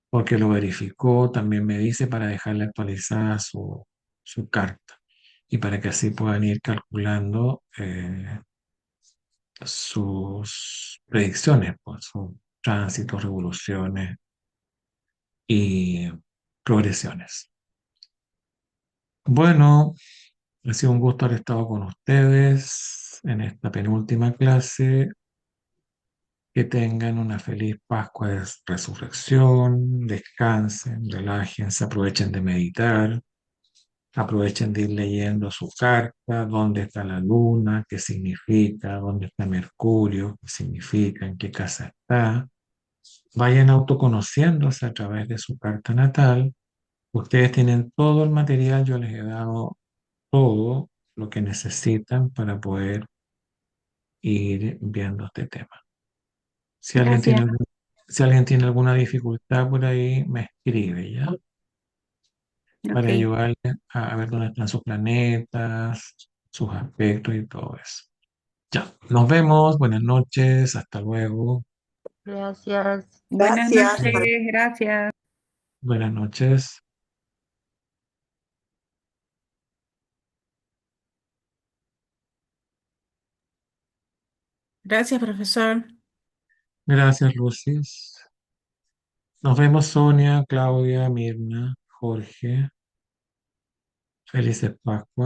porque lo verificó, también me dice para dejarle actualizada su carta y para que así puedan ir calculando sus predicciones, pues, sus tránsitos, revoluciones y progresiones. Bueno, ha sido un gusto haber estado con ustedes en esta penúltima clase. Que tengan una feliz Pascua de Resurrección, descansen, relájense, aprovechen de meditar, aprovechen de ir leyendo su carta, dónde está la luna, qué significa, dónde está Mercurio, qué significa, en qué casa está. Vayan autoconociéndose a través de su carta natal. Ustedes tienen todo el material, yo les he dado todo lo que necesitan para poder ir viendo este tema. Si alguien Gracias. tiene, si alguien tiene alguna dificultad por ahí, me escribe, ¿ya? Para Ok. ayudarle a ver dónde están sus planetas, sus aspectos y todo eso. Ya, nos vemos, buenas noches, hasta luego. Gracias. Buenas noches. Gracias. Buenas noches. Gracias, profesor. Gracias, Lucis. Nos vemos, Sonia, Claudia, Mirna, Jorge. Felices Pascuas.